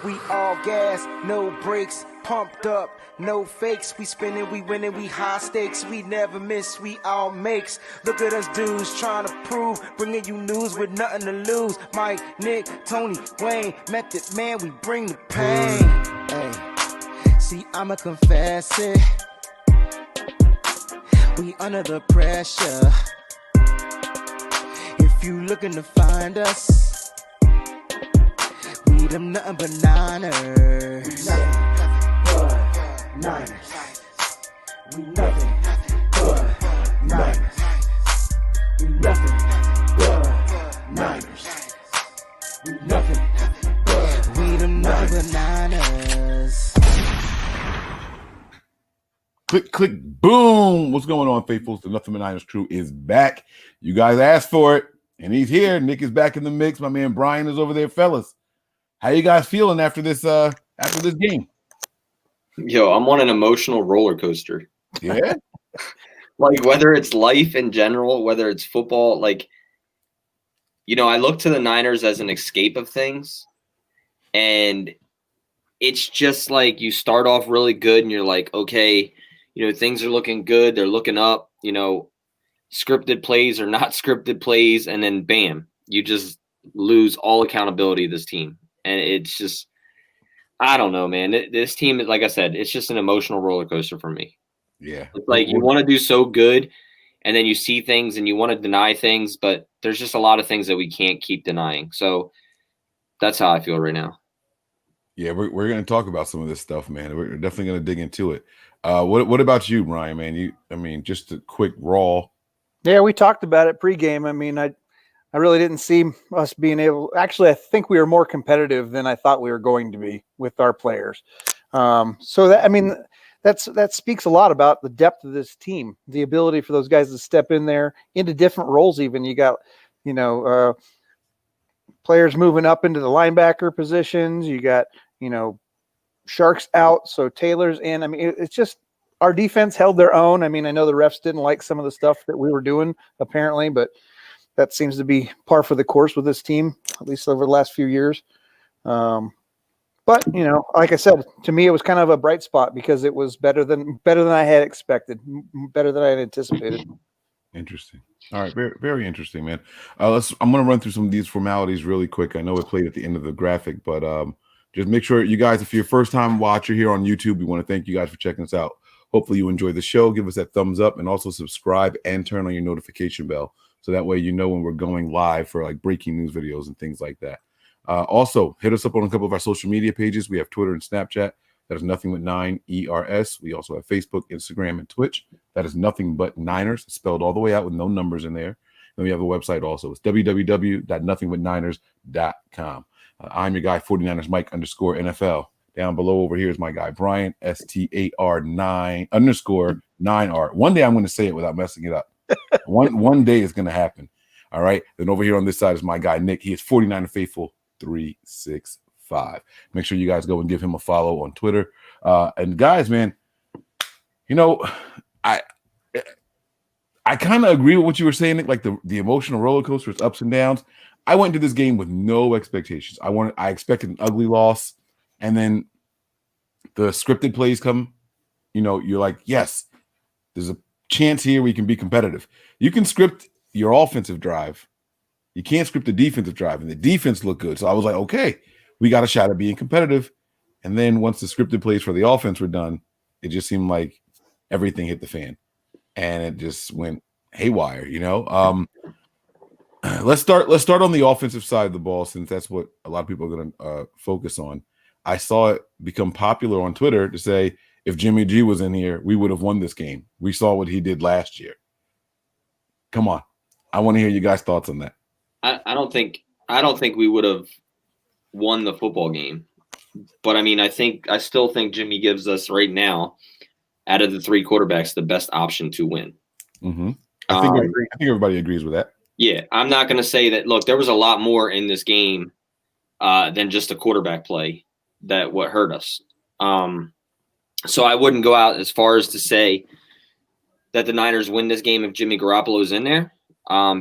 We all gas, no brakes, pumped up, no fakes. We spinning, we winning, we high stakes. We never miss, we all makes. Look at us dudes trying to prove, bringing you news with nothing to lose. Mike, Nick, Tony, Wayne, Method Man, we bring the pain. Hey, see, I'ma confess it. We under the pressure. If you looking to find us, we them nothing but Niners. We nothing but Niners. We nothing but Niners. We nothing but we them nothing but Niners. Click, click, boom. What's going on, faithfuls? The Nothing But Niners crew is back. You guys asked for it, and he's here. Nick is back in the mix. My man Brian is over there, fellas. How you guys feeling after this game? Yo, I'm on an emotional roller coaster. Yeah? Like, whether it's life in general, whether it's football, like, you know, I look to the Niners as an escape of things, and it's just like you start off really good, and you're like, okay, you know, things are looking good. They're looking up, you know, scripted plays or not scripted plays. And then bam, you just lose all accountability of this team. And it's just, I don't know, man. This team, like I said, it's just an emotional roller coaster for me. Yeah. It's like you want to do so good, and then you see things and you want to deny things, but there's just a lot of things that we can't keep denying. So that's how I feel right now. Yeah, we're going to talk about some of this stuff, man. We're definitely going to dig into it. What about you, Brian, man? Just a quick raw. Yeah, we talked about it pregame. I mean, I really didn't see us being able – actually, I think we were more competitive than I thought we were going to be with our players. So, that speaks a lot about the depth of this team, the ability for those guys to step in there into different roles even. You got, players moving up into the linebacker positions. You got, Sharks out, so Taylor's in. I mean, it's just our defense held their own. I mean, I know the refs didn't like some of the stuff that we were doing apparently, but that seems to be par for the course with this team, at least over the last few years. But, like I said, to me, it was kind of a bright spot because it was better than I had expected, better than I had anticipated. Interesting. All right. Very, very interesting, man. I'm going to run through some of these formalities really quick. I know it played at the end of the graphic, but just make sure you guys, if you're a first-time watcher here on YouTube, we want to thank you guys for checking us out. Hopefully you enjoy the show. Give us that thumbs up and also subscribe and turn on your notification bell. So that way you know when we're going live for like breaking news videos and things like that. Also, hit us up on a couple of our social media pages. We have Twitter and Snapchat. That is Nothing But Nine ERS. We also have Facebook, Instagram, and Twitch. That is Nothing But Niners, spelled all the way out with no numbers in there. Then we have a website also. It's www.nothingbutniners.com. I'm your guy, 49ers Mike _NFL. Down below over here is my guy, Brian, STAR9_9R. One day I'm going to say it without messing it up. One day it's going to happen. All right. Then over here on this side is my guy, Nick. He is 49er Faithful 365. Make sure you guys go and give him a follow on Twitter. And guys, man, I kind of agree with what you were saying, Nick, like the emotional roller coaster, it's ups and downs. I went into this game with no expectations. I expected an ugly loss, and then the scripted plays come. You're like, yes, there's a chance here we can be competitive. You can script your offensive drive. You can't script the defensive drive, and the defense looked good. So I was like, okay, we got a shot at being competitive. And then once the scripted plays for the offense were done, it just seemed like everything hit the fan, and it just went haywire. Let's start on the offensive side of the ball, since that's what a lot of people are going to focus on. I saw it become popular on Twitter to say, if Jimmy G was in here, we would have won this game. We saw what he did last year. Come on. I want to hear you guys' thoughts on that. I don't think we would have won the football game. But I still think Jimmy gives us right now, out of the three quarterbacks, the best option to win. Mm-hmm. I think everybody agrees with that. Yeah, I'm not going to say that. Look, there was a lot more in this game than just a quarterback play that what hurt us. So I wouldn't go out as far as to say that the Niners win this game if Jimmy Garoppolo is in there,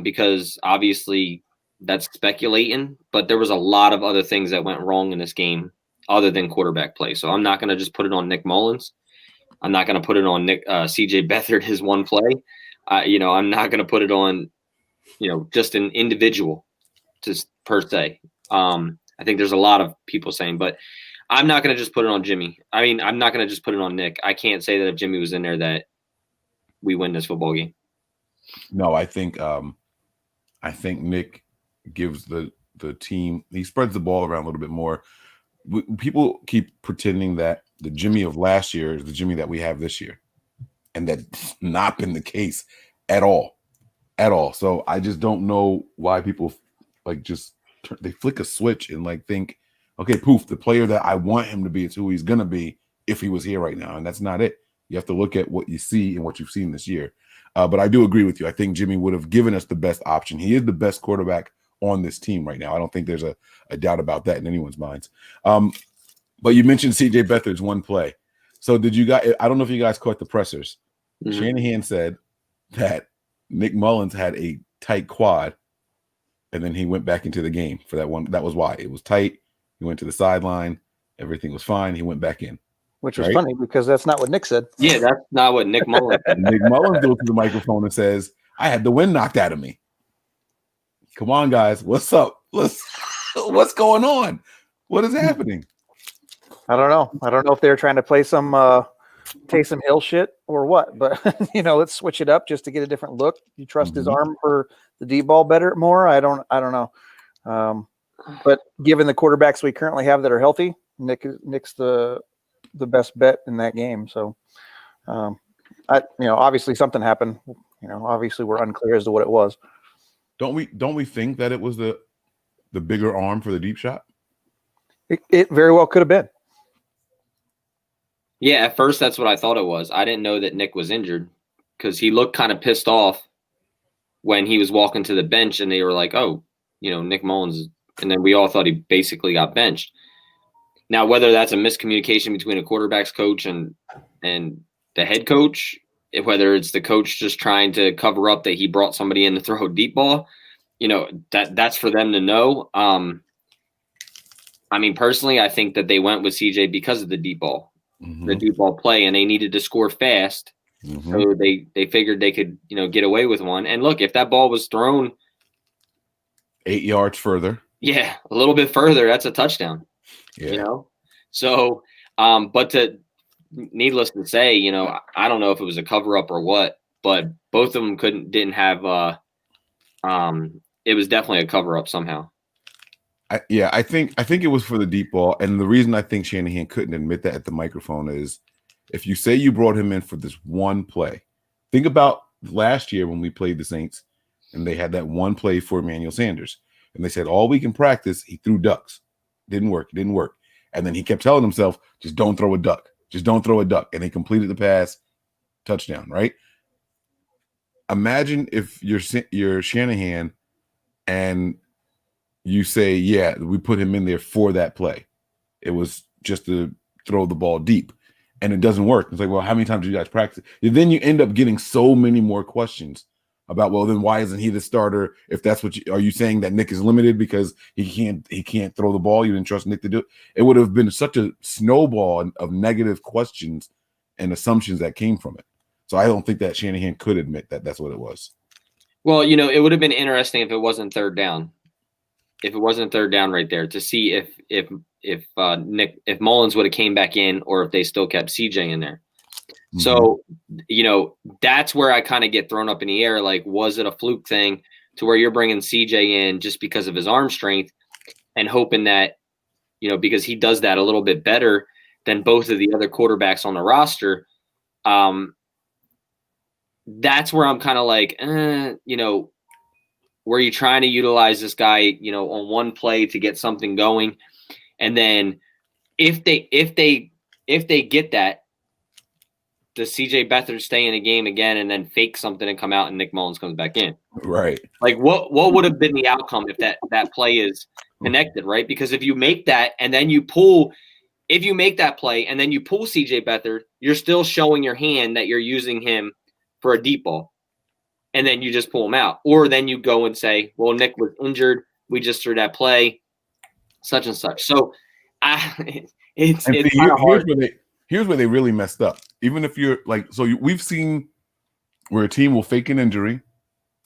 because obviously that's speculating. But there was a lot of other things that went wrong in this game other than quarterback play. So I'm not going to just put it on Nick Mullins. I'm not going to put it on CJ Beathard, his one play. I'm not going to put it on, just an individual just per se. I think there's a lot of people saying, but I'm not going to just put it on Jimmy. I mean, I'm not going to just put it on Nick. I can't say that if Jimmy was in there that we win this football game. No, I think Nick gives the team, he spreads the ball around a little bit more. People keep pretending that the Jimmy of last year is the Jimmy that we have this year, and that's not been the case at all. So I just don't know why people they flick a switch and think, okay, poof, the player that I want him to be is who he's gonna be if he was here right now, and that's not it. You have to look at what you see and what you've seen this year. But I do agree with you. I think Jimmy would have given us the best option. He is the best quarterback on this team right now. I don't think there's a doubt about that in anyone's minds. But you mentioned CJ Beathard's one play. So did you guys? I don't know if you guys caught the pressers. Mm-hmm. Shanahan said that Nick Mullins had a tight quad, and then he went back into the game for that one. That was why it was tight. He went to the sideline. Everything was fine. He went back in. Which was funny because that's not what Nick said. Yeah, that's not what Nick Mullins said. Nick Mullins goes to the microphone and says, I had the wind knocked out of me. Come on, guys. What's up? What's going on? What is happening? I don't know. I don't know if they're trying to play some Taysom Hill shit or what, but let's switch it up just to get a different look. You trust his arm for the deep ball more? I don't know. But given the quarterbacks we currently have that are healthy, Nick's the best bet in that game. So, obviously something happened. Obviously we're unclear as to what it was. Don't we think that it was the bigger arm for the deep shot? It very well could have been. Yeah, at first that's what I thought it was. I didn't know that Nick was injured because he looked kind of pissed off when he was walking to the bench and they were like, oh, Nick Mullins. And then we all thought he basically got benched. Now, whether that's a miscommunication between a quarterback's coach and the head coach, whether it's the coach just trying to cover up that he brought somebody in to throw a deep ball, that's for them to know. Personally, I think that they went with CJ because of the deep ball. The deep ball play, and they needed to score fast. So they figured they could, get away with one. And look, if that ball was thrown 8 yards further. Yeah, a little bit further, that's a touchdown. Yeah. So, but needless to say, I don't know if it was a cover up or what, but both of them didn't have, it was definitely a cover up somehow. I think it was for the deep ball. And the reason I think Shanahan couldn't admit that at the microphone is if you say you brought him in for this one play, think about last year when we played the Saints and they had that one play for Emmanuel Sanders. And they said, all week in practice, he threw ducks. Didn't work. And then he kept telling himself, just don't throw a duck. Just don't throw a duck. And he completed the pass, touchdown, right? Imagine if you're Shanahan and you say, yeah, we put him in there for that play. It was just to throw the ball deep. And it doesn't work. It's like, well, how many times do you guys practice? And then you end up getting so many more questions about, well, then why isn't he the starter? If that's what are you saying that Nick is limited because he can't throw the ball? You didn't trust Nick to do it? It would have been such a snowball of negative questions and assumptions that came from it. So I don't think that Shanahan could admit that that's what it was. Well, it would have been interesting if it wasn't third down. If it wasn't third down right there to see if Mullins would have came back in or if they still kept CJ in there. So, that's where I kind of get thrown up in the air. Like, was it a fluke thing to where you're bringing CJ in just because of his arm strength and hoping that, because he does that a little bit better than both of the other quarterbacks on the roster. That's where I'm kind of like, were you trying to utilize this guy, on one play to get something going? And then if they get that, does CJ Beathard stay in a game again and then fake something and come out and Nick Mullins comes back in? Right. Like what would have been the outcome if that play is connected, right? Because if you make that and then you pull CJ Beathard, you're still showing your hand that you're using him for a deep ball. And then you just pull him out. Or then you go and say, well, Nick was injured. We just threw that play, such and such. So It's And see, kind of hard. here's where they really messed up. Even if you're like, we've seen where a team will fake an injury,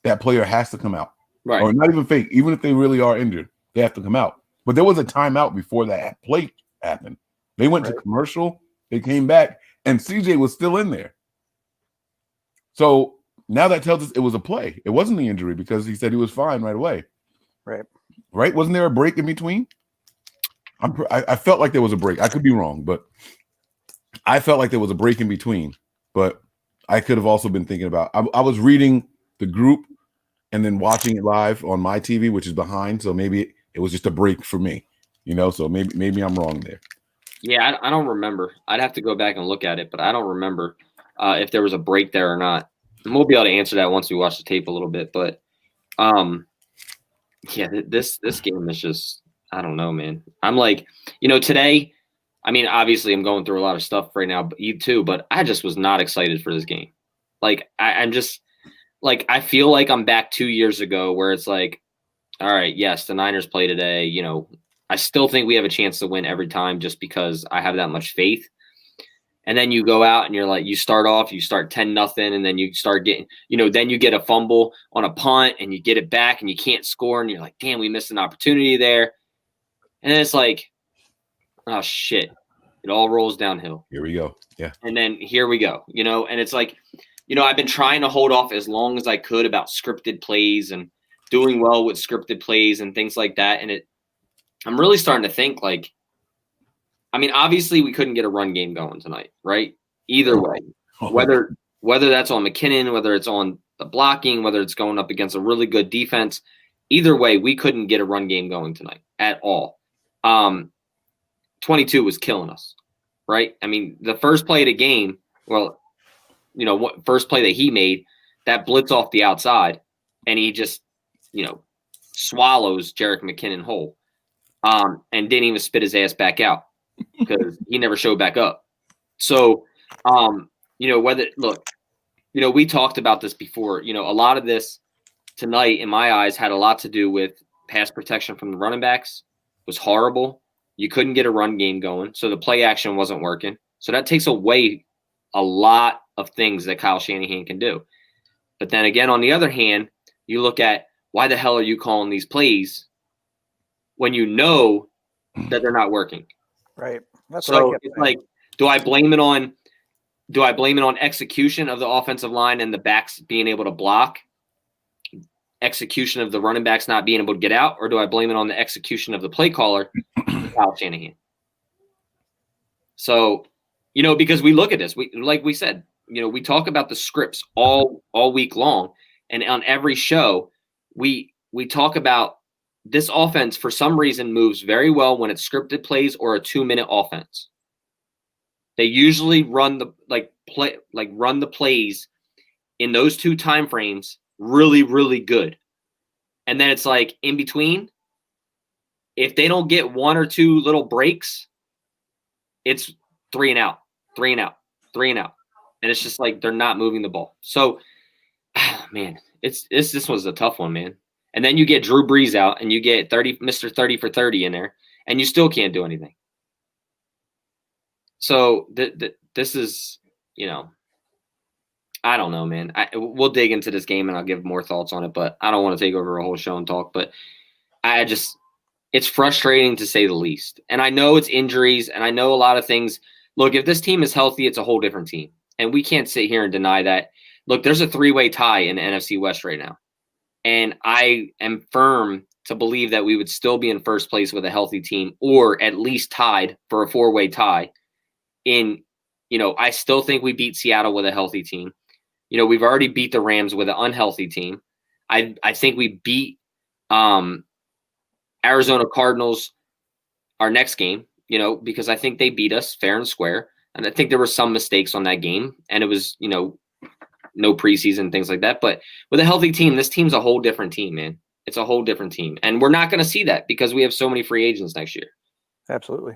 that player has to come out, Right. or not even fake. Even if they really are injured, they have to come out. But there was a timeout before that play happened. They went to commercial, they came back, and CJ was still in there. So now that tells us it was a play. It wasn't the injury because he said he was fine right away. Right? Wasn't there a break in between? I felt like there was a break. I could be wrong, but I felt like there was a break in between. But I could have also been thinking about. I was reading the group and then watching it live on my TV, which is behind. So maybe it was just a break for me, So maybe I'm wrong there. Yeah, I don't remember. I'd have to go back and look at it, but I don't remember if there was a break there or not. And we'll be able to answer that once we watch the tape a little bit. But yeah, this game is just, I don't know, man. I'm like, today, I mean, obviously I'm going through a lot of stuff right now, but you too, but I just was not excited for this game. Like, I'm just like, I feel like I'm back 2 years ago where it's like, all right, yes, the Niners play today. I still think we have a chance to win every time just because I have that much faith. And then you go out and you're like, you start 10-0, and then you start getting, then you get a fumble on a punt and you get it back and you can't score. And you're like, damn, we missed an opportunity there. And then it's like, oh shit, it all rolls downhill. Here we go. Yeah. And then here we go, and it's like, I've been trying to hold off as long as I could about scripted plays and doing well with scripted plays and things like that. And I'm really starting to think like, I mean, obviously we couldn't get a run game going tonight, right? Either way, whether that's on McKinnon, whether it's on the blocking, whether it's going up against a really good defense, either way, we couldn't get a run game going tonight at all. 22 was killing us, right? I mean, the first play of the game, first play that he made, that blitz off the outside, and he just, swallows Jerick McKinnon whole, and didn't even spit his ass back out because he never showed back up. So, we talked about this before. A lot of this tonight, in my eyes, had a lot to do with pass protection from the running backs. It was horrible. You couldn't get a run game going, so the play action wasn't working. So that takes away a lot of things that Kyle Shanahan can do. But then again, on the other hand, you look at why the hell are you calling these plays when you know that they're not working? Right. That's so what I it's like, do I blame it on execution of the offensive line and the backs being able to block, execution of the running backs not being able to get out, or do I blame it on the execution of the play caller, Kyle Shanahan? So, because we look at this, like we said, we talk about the scripts all week long, and on every show, we talk about this offense for some reason moves very well when it's scripted plays or a 2-minute offense. They usually run the plays in those two time frames really, really good. And then it's like in between, if they don't get one or two little breaks, it's 3 and out, 3 and out, 3 and out. And it's just like they're not moving the ball. So, man, this was a tough one, man. And then you get Drew Brees out and you get Mr. 30 for 30 in there, and you still can't do anything. So this is, I don't know, man. We'll dig into this game and I'll give more thoughts on it, but I don't want to take over a whole show and talk. But it's frustrating to say the least. And I know it's injuries and I know a lot of things. Look, if this team is healthy, it's a whole different team. And we can't sit here and deny that. Look, there's a 3-way tie in the NFC West right now. And I am firm to believe that we would still be in first place with a healthy team, or at least tied for a 4-way tie. I still think we beat Seattle with a healthy team. We've already beat the Rams with an unhealthy team. I think we beat Arizona Cardinals our next game, because I think they beat us fair and square. And I think there were some mistakes on that game, and it was, no preseason, things like that. But with a healthy team, this team's a whole different team, man. It's a whole different team. And we're not going to see that because we have so many free agents next year. Absolutely.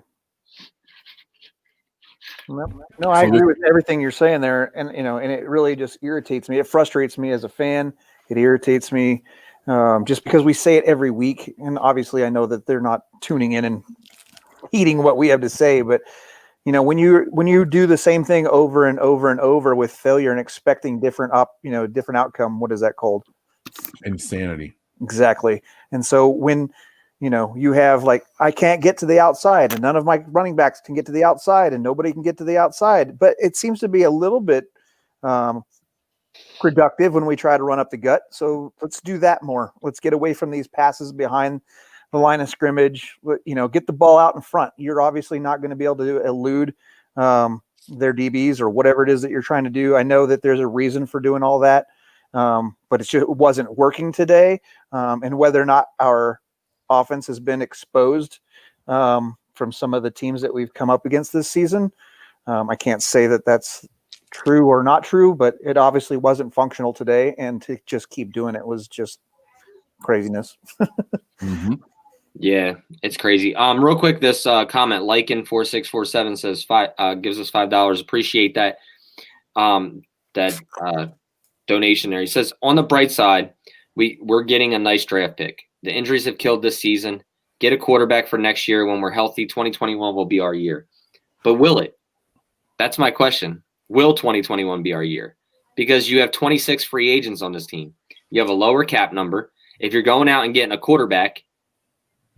No, I agree with everything you're saying there. And, and it really just irritates me. It frustrates me as a fan. It irritates me just because we say it every week. And obviously I know that they're not tuning in and heeding what we have to say. But when you do the same thing over and over and over with failure and expecting different outcome, what is that called? Insanity. Exactly. And so when you have I can't get to the outside and none of my running backs can get to the outside and nobody can get to the outside, but it seems to be a little bit productive when we try to run up the gut. So let's do that more. Let's get away from these passes behind the line of scrimmage. Get the ball out in front. You're obviously not going to be able to elude their DBs or whatever it is that you're trying to do. I know that there's a reason for doing all that, but it wasn't working today. And whether or not our offense has been exposed from some of the teams that we've come up against this season, I can't say that that's true or not true, but it obviously wasn't functional today. And to just keep doing it was just craziness. Mm-hmm. Yeah, it's crazy. Real quick, this comment, Lycan4647 says gives us $5. Appreciate that donation there. He says, on the bright side, we're getting a nice draft pick. The injuries have killed this season. Get a quarterback for next year when we're healthy. 2021 will be our year. But will it? That's my question. Will 2021 be our year? Because you have 26 free agents on this team. You have a lower cap number. If you're going out and getting a quarterback,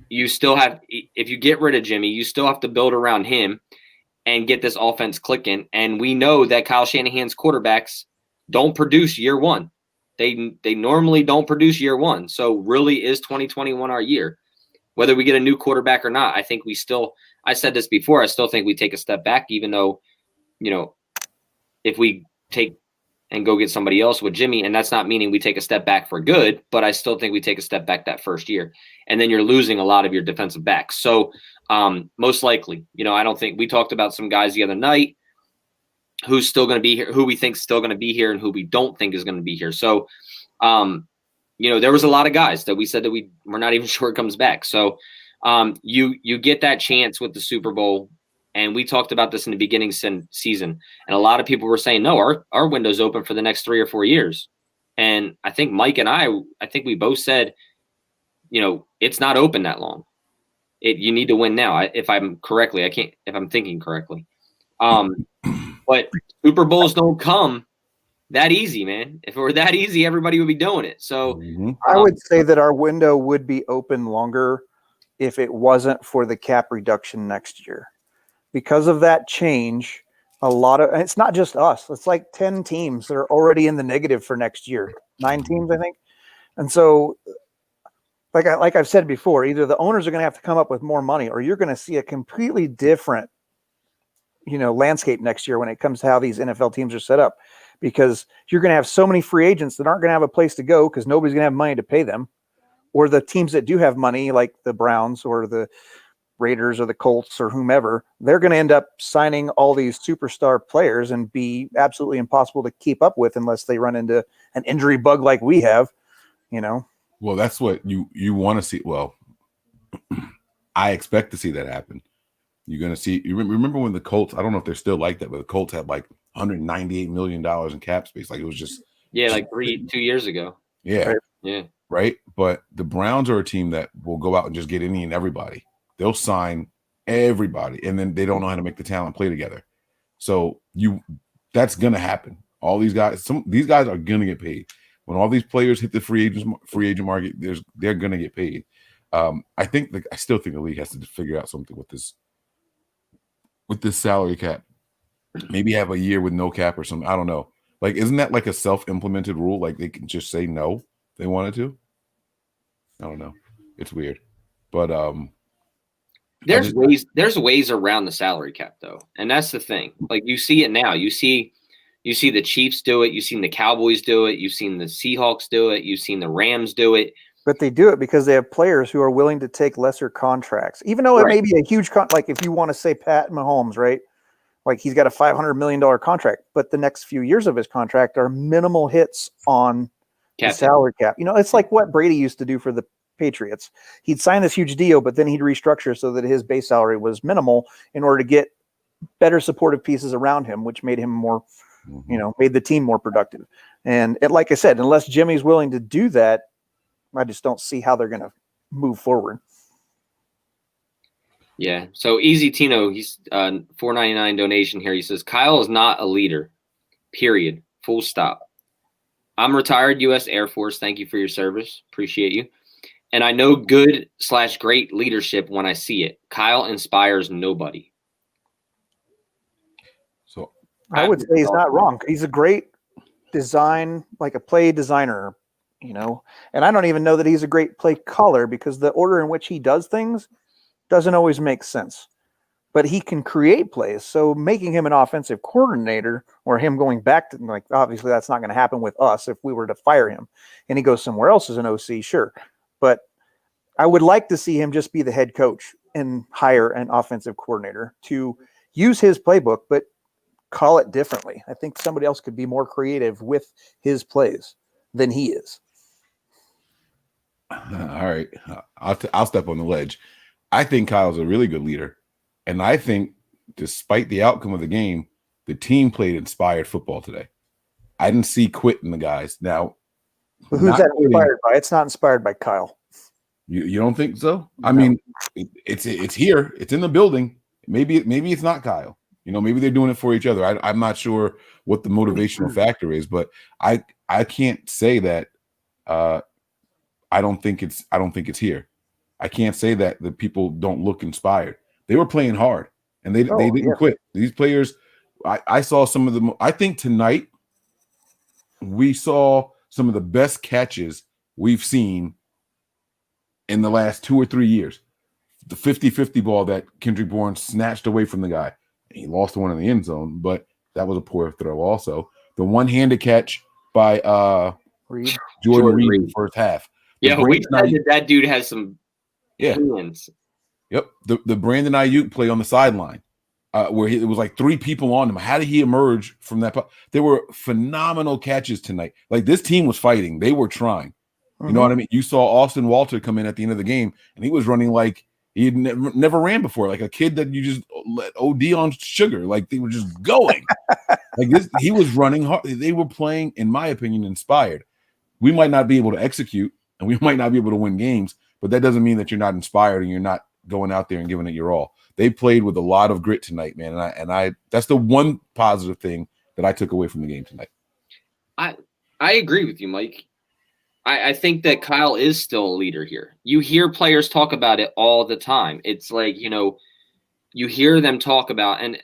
you still have – if you get rid of Jimmy, you still have to build around him and get this offense clicking. And we know that Kyle Shanahan's quarterbacks don't produce year one. They normally don't produce year one. So really is 2021 our year? Whether we get a new quarterback or not, I think we still – I said this before, I still think we take a step back, even though, if we take and go get somebody else with Jimmy, and that's not meaning we take a step back for good, but I still think we take a step back that first year. And then you're losing a lot of your defensive backs. So most likely, I don't think – we talked about some guys the other night who's still going to be here, who we think is still going to be here and who we don't think is going to be here. So, there was a lot of guys that we said that we're not even sure it comes back. So you get that chance with the Super Bowl. And we talked about this in the beginning season. And a lot of people were saying, no, our window's open for the next 3 or 4 years. And I think Mike and I think we both said, it's not open that long. You need to win now. If I'm thinking correctly. But Super Bowls don't come that easy, man. If it were that easy, everybody would be doing it. So I would say that our window would be open longer if it wasn't for the cap reduction next year. Because of that change, and it's not just us. It's like 10 teams that are already in the negative for next year. 9 teams, I think. And so, like I've said before, either the owners are going to have to come up with more money, or you're going to see a completely different, landscape next year when it comes to how these NFL teams are set up. Because you're going to have so many free agents that aren't going to have a place to go because nobody's going to have money to pay them, or the teams that do have money, like the Browns or the Raiders or the Colts or whomever, they're going to end up signing all these superstar players and be absolutely impossible to keep up with unless they run into an injury bug like we have, Well, that's what you want to see. Well, I expect to see that happen. You're going to see, you remember when the Colts, I don't know if they're still like that, but the Colts had like $198 million in cap space. Like it was just. Yeah, like 2 years ago. Yeah. Right. Yeah. Right. But the Browns are a team that will go out and just get any and everybody. They'll sign everybody, and then they don't know how to make the talent play together. So that's going to happen. All these guys, these guys are going to get paid. When all these players hit the free agent market, they're going to get paid. I still think the league has to figure out something with this salary cap. Maybe have a year with no cap or something. I don't know. Like, isn't that like a self-implemented rule? Like they can just say no if they wanted to. I don't know. It's weird, but there's ways around the salary cap though, and that's the thing. Like you see it now. You see the Chiefs do it. You've seen the Cowboys do it. You've seen the Seahawks do it. You've seen the Rams do it. But they do it because they have players who are willing to take lesser contracts, even though it may be a huge like if you want to say Pat Mahomes, right? Like he's got a $500 million contract, but the next few years of his contract are minimal hits on the salary cap. It's like what Brady used to do for the Patriots. He'd sign this huge deal, but then he'd restructure so that his base salary was minimal in order to get better supportive pieces around him, which made him more, made the team more productive. And like I said, unless Jimmy's willing to do that, I just don't see how they're going to move forward. Yeah. So Easy Tino, he's $4.99 donation here. He says Kyle is not a leader. Period. Full stop. I'm retired U.S. Air Force. Thank you for your service. Appreciate you. And I know good/great leadership when I see it. Kyle inspires nobody. So I would say he's not wrong. He's a great like a play designer, you know, and I don't even know that he's a great play caller because the order in which he does things doesn't always make sense. But he can create plays. So making him an offensive coordinator or him going back to, like, obviously that's not going to happen with us if we were to fire him and he goes somewhere else as an OC, sure. But I would like to see him just be the head coach and hire an offensive coordinator to use his playbook, but call it differently. I think somebody else could be more creative with his than he is. All right. I'll step on the ledge. I think Kyle's a really good leader. And I think despite the outcome of the game, the team played inspired football today. I didn't see quit in the guys. Now, but who's that inspired by? It's not inspired by Kyle. You don't think so? No. I mean, it's here. It's in the building. Maybe it's not Kyle. You know, maybe they're doing it for each other. I'm not sure what the motivational factor is, but I can't say that. I don't think it's here. I can't say that the people don't look inspired. They were playing hard, and they didn't quit. These players, I saw some of them. I think tonight we saw some of the best catches we've seen in the last 2 or 3 years. The 50-50 ball that Kendrick Bourne snatched away from the guy. He lost one in the end zone, but that was a poor throw also. The one-handed catch by Jordan Reed in the first half. Yeah, we said that dude has some hands. Yep. The Brandon Ayuk play on the sideline where it was like 3 people on him. How did he emerge from that? There were phenomenal catches tonight. Like, this team was fighting. They were trying. You know what I mean? You saw Austin Walter come in at the end of the game, and he was running like he had never ran before, like a kid that you just let OD on sugar. Like, they were just going. Like this, he was running hard. They were playing, in my opinion, inspired. We might not be able to execute, and we might not be able to win games, but that doesn't mean that you're not inspired and you're not going out there and giving it your all. They played with a lot of grit tonight, man. And I that's the one positive thing that I took away from the game tonight. I agree with you, Mike. I think that Kyle is still a leader here. You hear players talk about it all the time. It's like, you know, you hear them talk about, and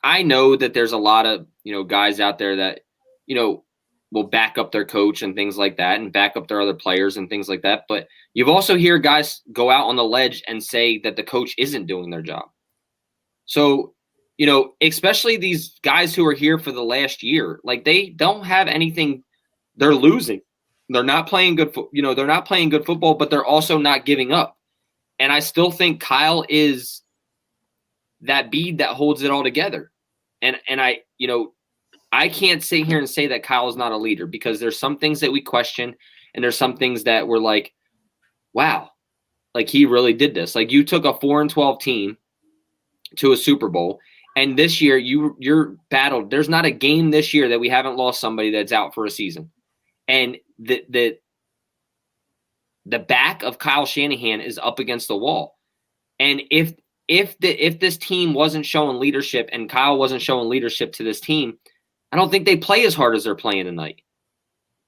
I know that there's a lot of, you know, guys out there that, you know, will back up their coach and things like that and back up their other players and things like that. But you've also hear guys go out on the ledge and say that the coach isn't doing their job. So, you know, especially these guys who are here for the last year, like, they don't have anything. They're losing. They're not playing good. They're not playing good football, but they're also not giving up. And I still think Kyle is that bead that holds it all together. And I can't sit here and say that Kyle is not a leader, because there's some things that we question, and there's some things that we're like, wow, like, he really did this. Like, you took a 4-12 team to a Super Bowl, and this year you're battled. There's not a game this year that we haven't lost somebody that's out for a season. And the back of Kyle Shanahan is up against the wall. And if this team wasn't showing leadership and Kyle wasn't showing leadership to this team, I don't think they play as hard as they're playing tonight.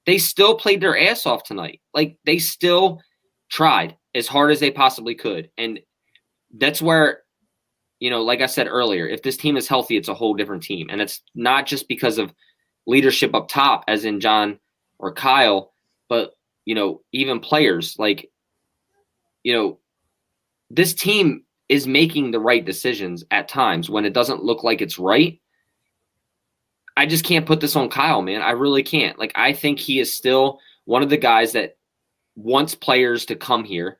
They still played their ass off tonight. Like, they still tried as hard as they possibly could. And that's where, you know, like I said earlier, if this team is healthy, it's a whole different team. And it's not just because of leadership up top, as in John or Kyle, but, you know, even players. Like, you know, this team is making the right decisions at times when it doesn't look like it's right. I just can't put this on Kyle, man. I really can't. Like, I think he is still one of the guys that wants players to come here.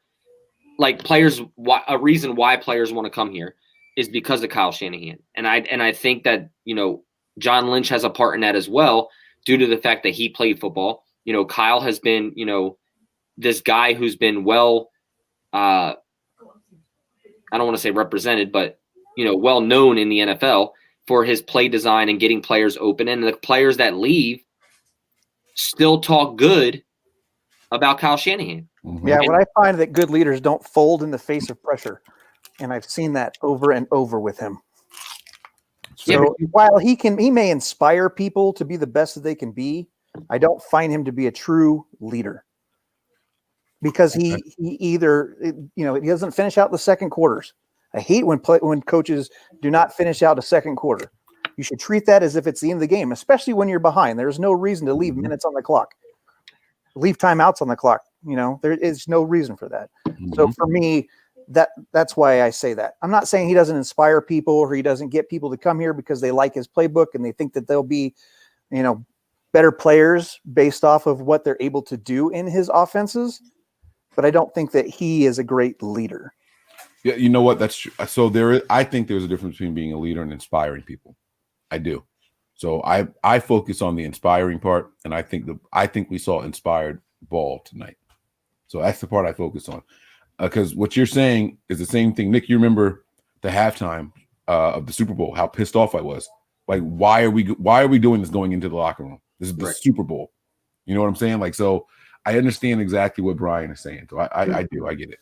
Like, players, a reason why players want to come here is because of Kyle Shanahan. And I think that, you know, John Lynch has a part in that as well, due to the fact that he played football. You know, Kyle has been, you know, this guy who's been well, I don't want to say represented, but, you know, well known in the NFL for his play design and getting players open. And the players that leave still talk good about Kyle Shanahan. Yeah, what I find that good leaders don't fold in the face of pressure. And I've seen that over and over with him. Yeah, So while he may inspire people to be the best that they can be, I don't find him to be a true leader because he either, he doesn't finish out the second quarters. I hate when coaches do not finish out a second quarter. You should treat that as if it's the end of the game, especially when you're behind. There's no reason to leave minutes on the clock, leave timeouts on the clock. There is no reason for that. So for me, that's why I say that. I'm not saying he doesn't inspire people or he doesn't get people to come here because they like his playbook and they think that they'll be, better players based off of what they're able to do in his offenses. But I don't think that he is a great leader. Yeah, you know what? That's true. So I think there's a difference between being a leader and inspiring people. I do. So I focus on the inspiring part, and I think we saw inspired ball tonight. So that's the part I focus on. Because what you're saying is the same thing. Nick, you remember the halftime of the Super Bowl, how pissed off I was. Like, why are we doing this going into the locker room? This is the Super Bowl. You know what I'm saying? Like, so I understand exactly what Brian is saying. So I do. I get it.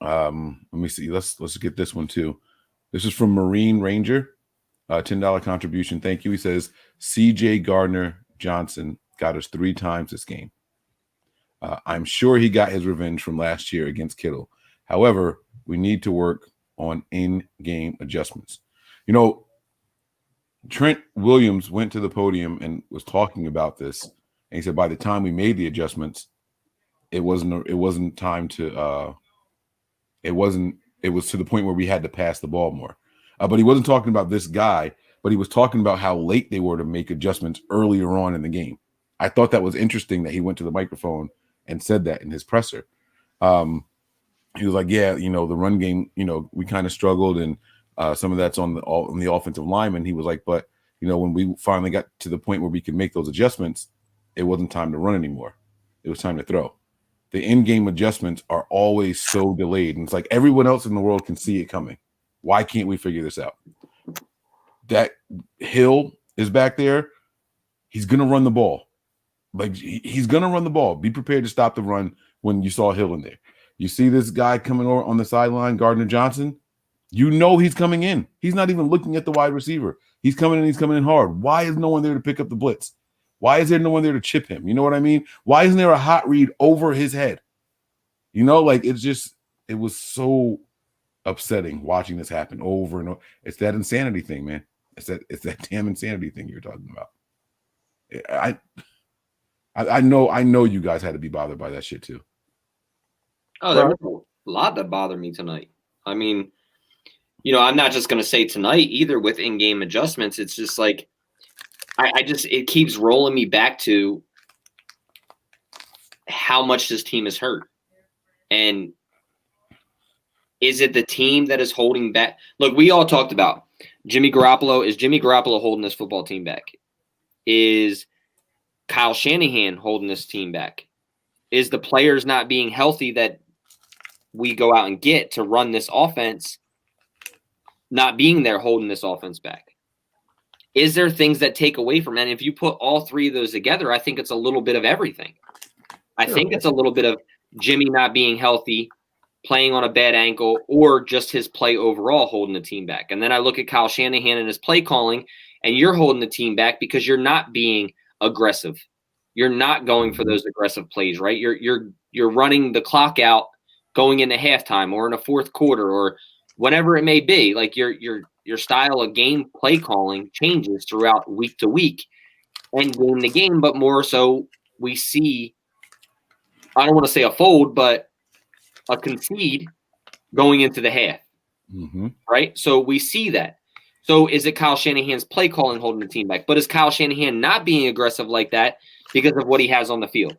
Let me see. Let's get this one too. This is from Marine Ranger, $10 contribution. Thank you. He says, CJ Gardner-Johnson got us 3 times this game. I'm sure he got his revenge from last year against Kittle. However, we need to work on in-game adjustments. Trent Williams went to the podium and was talking about this, and he said by the time we made the adjustments, it was to the point where we had to pass the ball more. But he wasn't talking about this guy, but he was talking about how late they were to make adjustments earlier on in the game. I thought that was interesting that he went to the microphone and said that in his presser. He was like, yeah, the run game, we kind of struggled, and some of that's on the offensive lineman. He was like, but, when we finally got to the point where we could make those adjustments, it wasn't time to run anymore. It was time to throw. The in-game adjustments are always so delayed. And it's like everyone else in the world can see it coming. Why can't we figure this out? That Hill is back there. He's going to run the ball. Like, he's going to run the ball. Be prepared to stop the run when you saw Hill in there. You see this guy coming over on the sideline, Gardner-Johnson. He's coming in. He's not even looking at the wide receiver. He's coming in hard. Why is no one there to pick up the blitz? Why is there no one there to chip him? You know what I mean? Why isn't there a hot read over his head? It was so upsetting watching this happen over and over. It's that insanity thing, man. It's that damn insanity thing you're talking about. I know you guys had to be bothered by that shit too. Oh, there was a lot that bothered me tonight. I mean, I'm not just going to say tonight either with in-game adjustments. It's just like, it keeps rolling me back to how much this team is hurt. And is it the team that is holding back? Look, we all talked about Jimmy Garoppolo. Is Jimmy Garoppolo holding this football team back? Is Kyle Shanahan holding this team back? Is the players not being healthy that we go out and get to run this offense not being there holding this offense back? Is there things that take away from that? And if you put all 3 of those together, I think it's a little bit of everything. I think it's a little bit of Jimmy not being healthy, playing on a bad ankle, or just his play overall holding the team back. And then I look at Kyle Shanahan and his play calling, and you're holding the team back because you're not being aggressive. You're not going for those aggressive plays, right? You're running the clock out going into halftime or in a fourth quarter or whatever it may be. Like your style of game play calling changes throughout week to week and game to game, but more so we see, I don't want to say a fold, but a concede going into the half, right? So we see that. So is it Kyle Shanahan's play calling holding the team back? But is Kyle Shanahan not being aggressive like that because of what he has on the field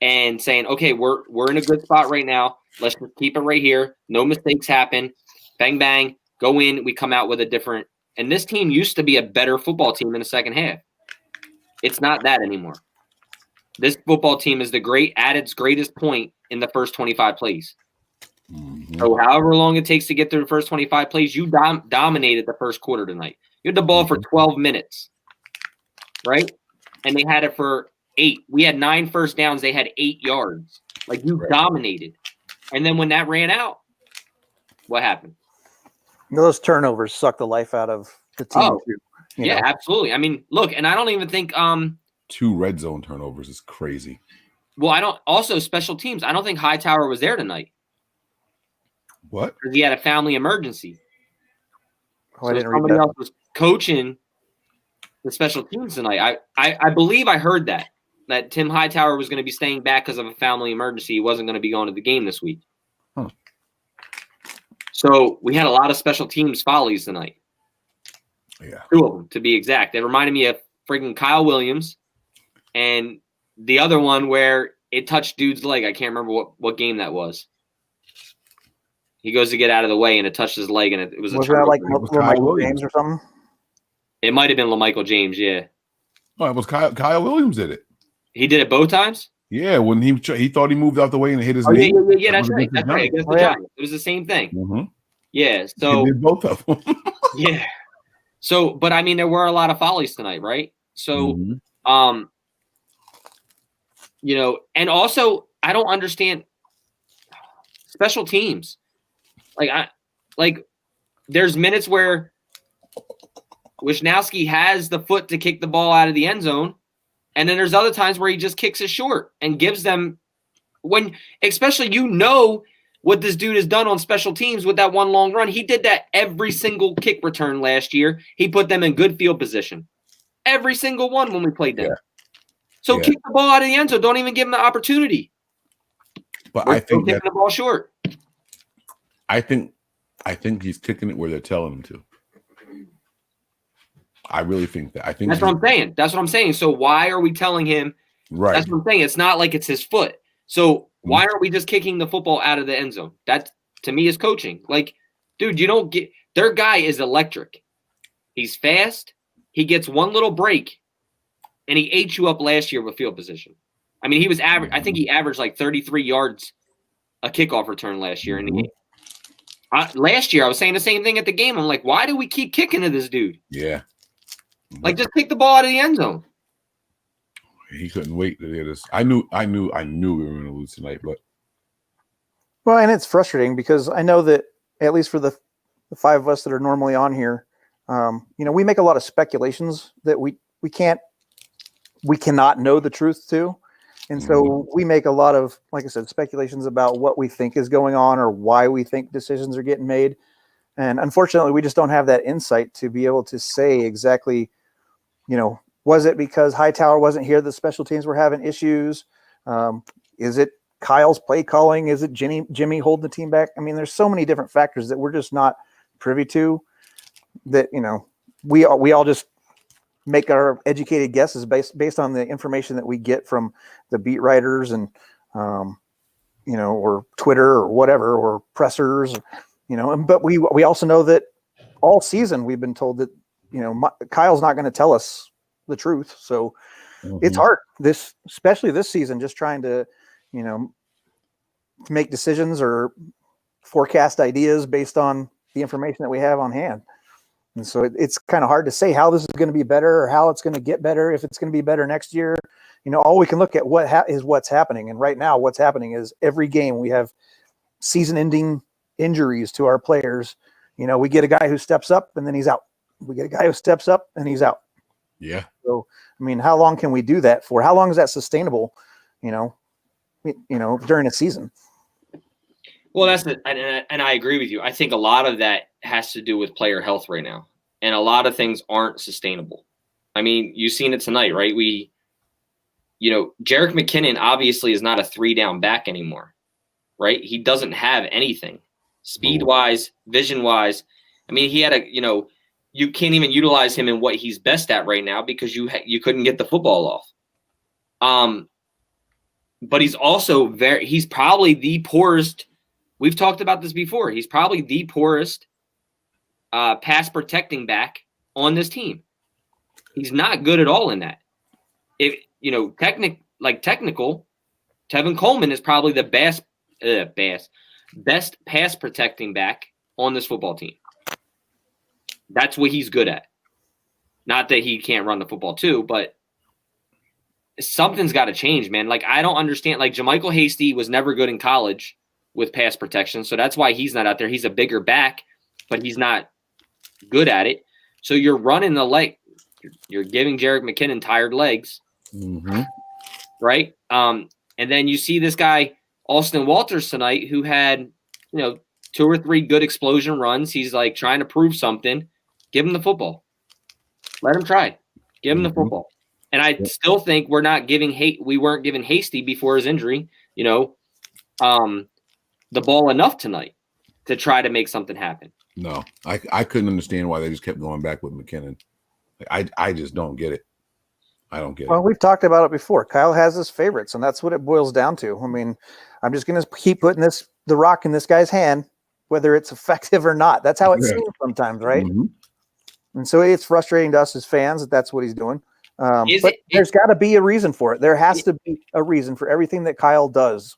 and saying, okay, we're in a good spot right now. Let's just keep it right here. No mistakes happen. Bang, bang, go in. We come out with a different – and this team used to be a better football team in the second half. It's not that anymore. This football team is at its greatest point in the first 25 plays. So however long it takes to get through the first 25 plays, you dominated the first quarter tonight. You had the ball for 12 minutes, right? And they had it for 8. We had 9 first downs. They had 8 yards. Like, you dominated. And then when that ran out, What happened? Those turnovers suck the life out of the team. Oh, too, yeah, absolutely. I mean, look, and I don't even think 2 red zone turnovers is crazy. well, I don't also special teams. I don't think Hightower was there tonight. What? Because he had a family emergency. Oh, So I didn't read somebody that. else was coaching the special teams tonight. I believe I heard that Tim Hightower was going to be staying back because of a family emergency. He wasn't going to be going to the game this week. Huh. So we had a lot of special teams follies tonight. Yeah. 2 of them, to be exact. They reminded me of friggin' Kyle Williams and the other one where it touched dude's leg. I can't remember what game that was. He goes to get out of the way, and it touched his leg, and it was a Was that turnover. like was Michael Kyle Williams. James or something? It might have been LaMichael James, yeah. Oh, it was Kyle Williams did it. He did it both times? Yeah, when he thought he moved out the way and hit his Oh, knee. yeah, that's That was right. against the That's right. Giants. Against the Oh, yeah. Giants. It was the same thing. Mhm. Yeah, He so, did both of them. yeah. So, but I mean, there were a lot of follies tonight, right? So, Mhm. And also, I don't understand special teams. There's minutes where Wisnowski has the foot to kick the ball out of the end zone, and then there's other times where he just kicks it short and gives them especially what this dude has done on special teams with that one long run. He did that every single kick return last year. He put them in good field position. Every single one when we played them. Yeah. So Yeah. kick the ball out of the end zone. Don't even give him the opportunity. But We're I think kicking the ball short. I think he's kicking it where they're telling him to. I really think that. I think That's what I'm saying. That's what I'm saying. So why are we telling him? right. That's what I'm saying. It's not like it's his foot. So why aren't we just kicking the football out of the end zone? That, to me, is coaching. Like, dude, you don't get – their guy is electric. He's fast. He gets one little break, and he ate you up last year with field position. I mean, he was average. I think he averaged like 33 yards a kickoff return last year in the game. Last year, I was saying the same thing at the game. I'm like, why do we keep kicking to this dude? Yeah. Like, just kick the ball out of the end zone. He couldn't wait to get this. I knew we were going to lose tonight, but Well, and it's frustrating because I know that at least for the 5 of us that are normally on here, we make a lot of speculations that we cannot know the truth to. And so we make a lot of, like I said, speculations about what we think is going on or why we think decisions are getting made. And unfortunately, we just don't have that insight to be able to say exactly, was it because Hightower wasn't here that special teams were having issues? Is it Kyle's play calling? Is it Jimmy holding the team back? I mean, there's so many different factors that we're just not privy to that, we all just make our educated guesses based on the information that we get from the beat writers and, or Twitter or whatever, or pressers, but we also know that all season we've been told that, Kyle's not going to tell us the truth. So it's hard especially this season, just trying to, make decisions or forecast ideas based on the information that we have on hand. And so it's kind of hard to say how this is going to be better or how it's going to get better, if it's going to be better next year. All we can look at is what's happening. And right now what's happening is every game we have season-ending injuries to our players. We get a guy who steps up and then he's out. We get a guy who steps up and he's out. yeah. So, I mean, how long can we do that for? How long is that sustainable, during a season? Well, that's it. And I agree with you. I think a lot of that has to do with player health right now. And a lot of things aren't sustainable. I mean, you've seen it tonight, right? Jerick McKinnon obviously is not a 3-down back anymore, right? He doesn't have anything speed-wise, vision-wise. I mean, he had you can't even utilize him in what he's best at right now because you couldn't get the football off. But he's also he's probably the poorest. We've talked about this before. He's probably the poorest pass protecting back on this team. He's not good at all in that. If technical, Tevin Coleman is probably the best pass protecting back on this football team. That's what he's good at. Not that he can't run the football too, but something's got to change, man. Like, I don't understand. Like, JaMychal Hasty was never good in college. with pass protection. So that's why he's not out there. He's a bigger back, but he's not good at it. So you're running the leg. You're giving Jerick McKinnon tired legs, right? And then you see this guy, Austin Walters, tonight, who had, 2 or 3 good explosion runs. He's like trying to prove something. Give him the football. Let him try. Give him the football. And I still think we weren't giving Hasty before his injury, the ball enough tonight to try to make something happen. No, I couldn't understand why they just kept going back with McKinnon. I just don't get it. I don't get it. Well, we've talked about it before. Kyle has his favorites, and that's what it boils down to. I mean, I'm just going to keep putting the rock in this guy's hand, whether it's effective or not. That's how it seems sometimes, right? And so it's frustrating to us as fans that that's what he's doing. But there's got to be a reason for it. There has to be a reason for everything that Kyle does.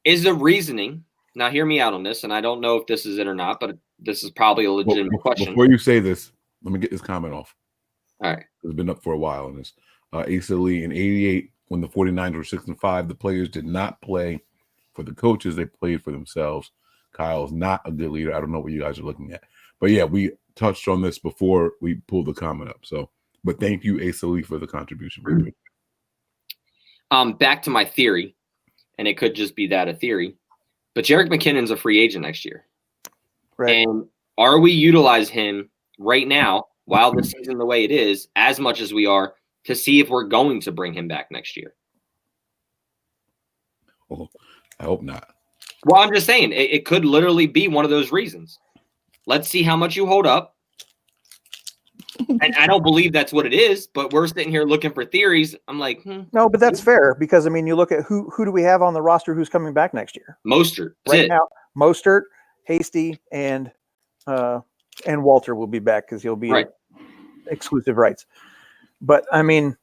Is the reason – now hear me out on this, and I don't know if this is it or not, but this is probably a legitimate question. Before you say this, let me get this comment off. All right. It's been up for a while on this. Asa Lee in 88, when the 49ers were 6-5, the players did not play for the coaches. They played for themselves. Kyle is not a good leader. I don't know what you guys are looking at. But, yeah, we touched on this before we pulled the comment up. So, but thank you, Asa Lee, for the contribution. Back to my theory, and it could just be that a theory, but Jerick McKinnon's a free agent next year. Right. And are we utilize him right now, while the season the way it is, as much as we are, to see if we're going to bring him back next year? Well, I hope not. Well, I'm just saying, it could literally be one of those reasons. Let's see how much you hold up. And I don't believe that's what it is, but we're sitting here looking for theories. I'm like, No, but that's fair because, I mean, you look at who do we have on the roster who's coming back next year? Mostert. Right now, Mostert, Hasty, and Walter will be back because he'll be exclusive rights. But, I mean,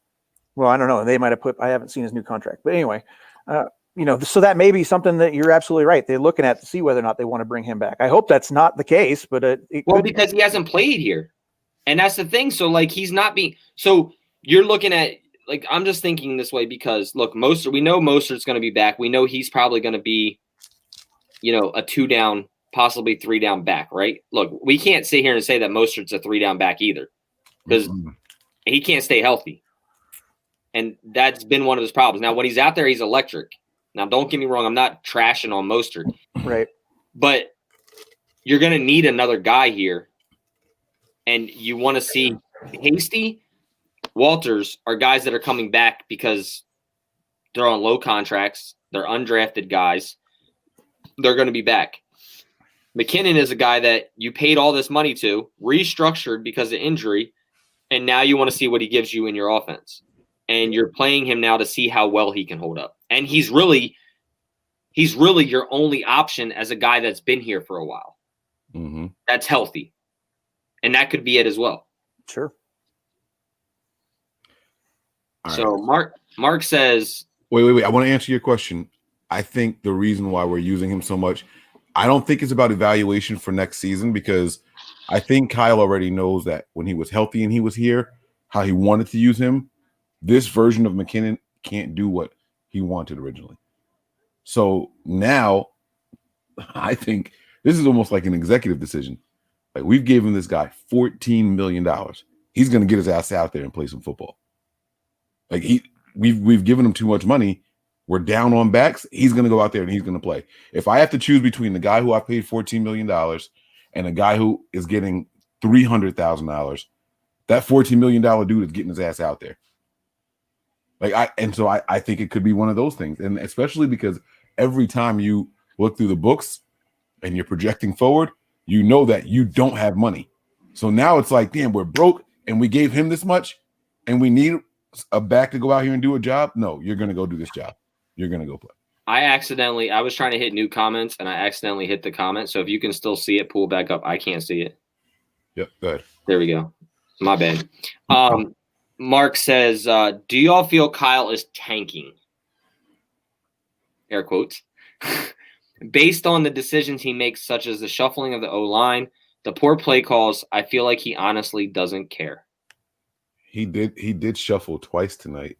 well, I don't know. They might have I haven't seen his new contract. But anyway, so that may be something that you're absolutely right. They're looking at to see whether or not they want to bring him back. I hope that's not the case, but it could because he hasn't played here. And that's the thing. So, like, he's not being – so you're looking at – like, I'm just thinking this way because, look, we know Mostert's going to be back. We know he's probably going to be, a 2-down, possibly 3-down back, right? Look, we can't sit here and say that Mostert's a 3-down back either because he can't stay healthy. And that's been one of his problems. Now, when he's out there, he's electric. Now, don't get me wrong. I'm not trashing on Mostert. Right. But you're going to need another guy here. And you want to see Hasty, Walters are guys that are coming back because they're on low contracts. They're undrafted guys. They're going to be back. McKinnon is a guy that you paid all this money to, restructured because of injury, and now you want to see what he gives you in your offense. And you're playing him now to see how well he can hold up. And he's really your only option as a guy that's been here for a while. That's healthy. And that could be it as well. Sure. All so right. Mark says, wait. I want to answer your question. I think the reason why we're using him so much, I don't think it's about evaluation for next season because I think Kyle already knows that when he was healthy and he was here, how he wanted to use him. This version of McKinnon can't do what he wanted originally. So now I think this is almost like an executive decision. Like we've given this guy $14 million. He's going to get his ass out there and play some football. Like we've given him too much money. We're down on backs. He's going to go out there and he's going to play. If I have to choose between the guy who I paid $14 million and a guy who is getting $300,000, that $14 million dude is getting his ass out there. So I think it could be one of those things. And especially because every time you look through the books and you're projecting forward, you know that you don't have money. So now it's like, damn, we're broke and we gave him this much and we need a back to go out here and do a job. No, you're going to go do this job. You're going to go play. I was trying to hit new comments and I accidentally hit the comment. So if you can still see it, pull back up. I can't see it. Yep. Go ahead. There we go. My bad. Mark says, do y'all feel Kyle is tanking? Air quotes. Based on the decisions he makes, such as the shuffling of the O-line, the poor play calls, I feel like he honestly doesn't care. He did shuffle twice tonight.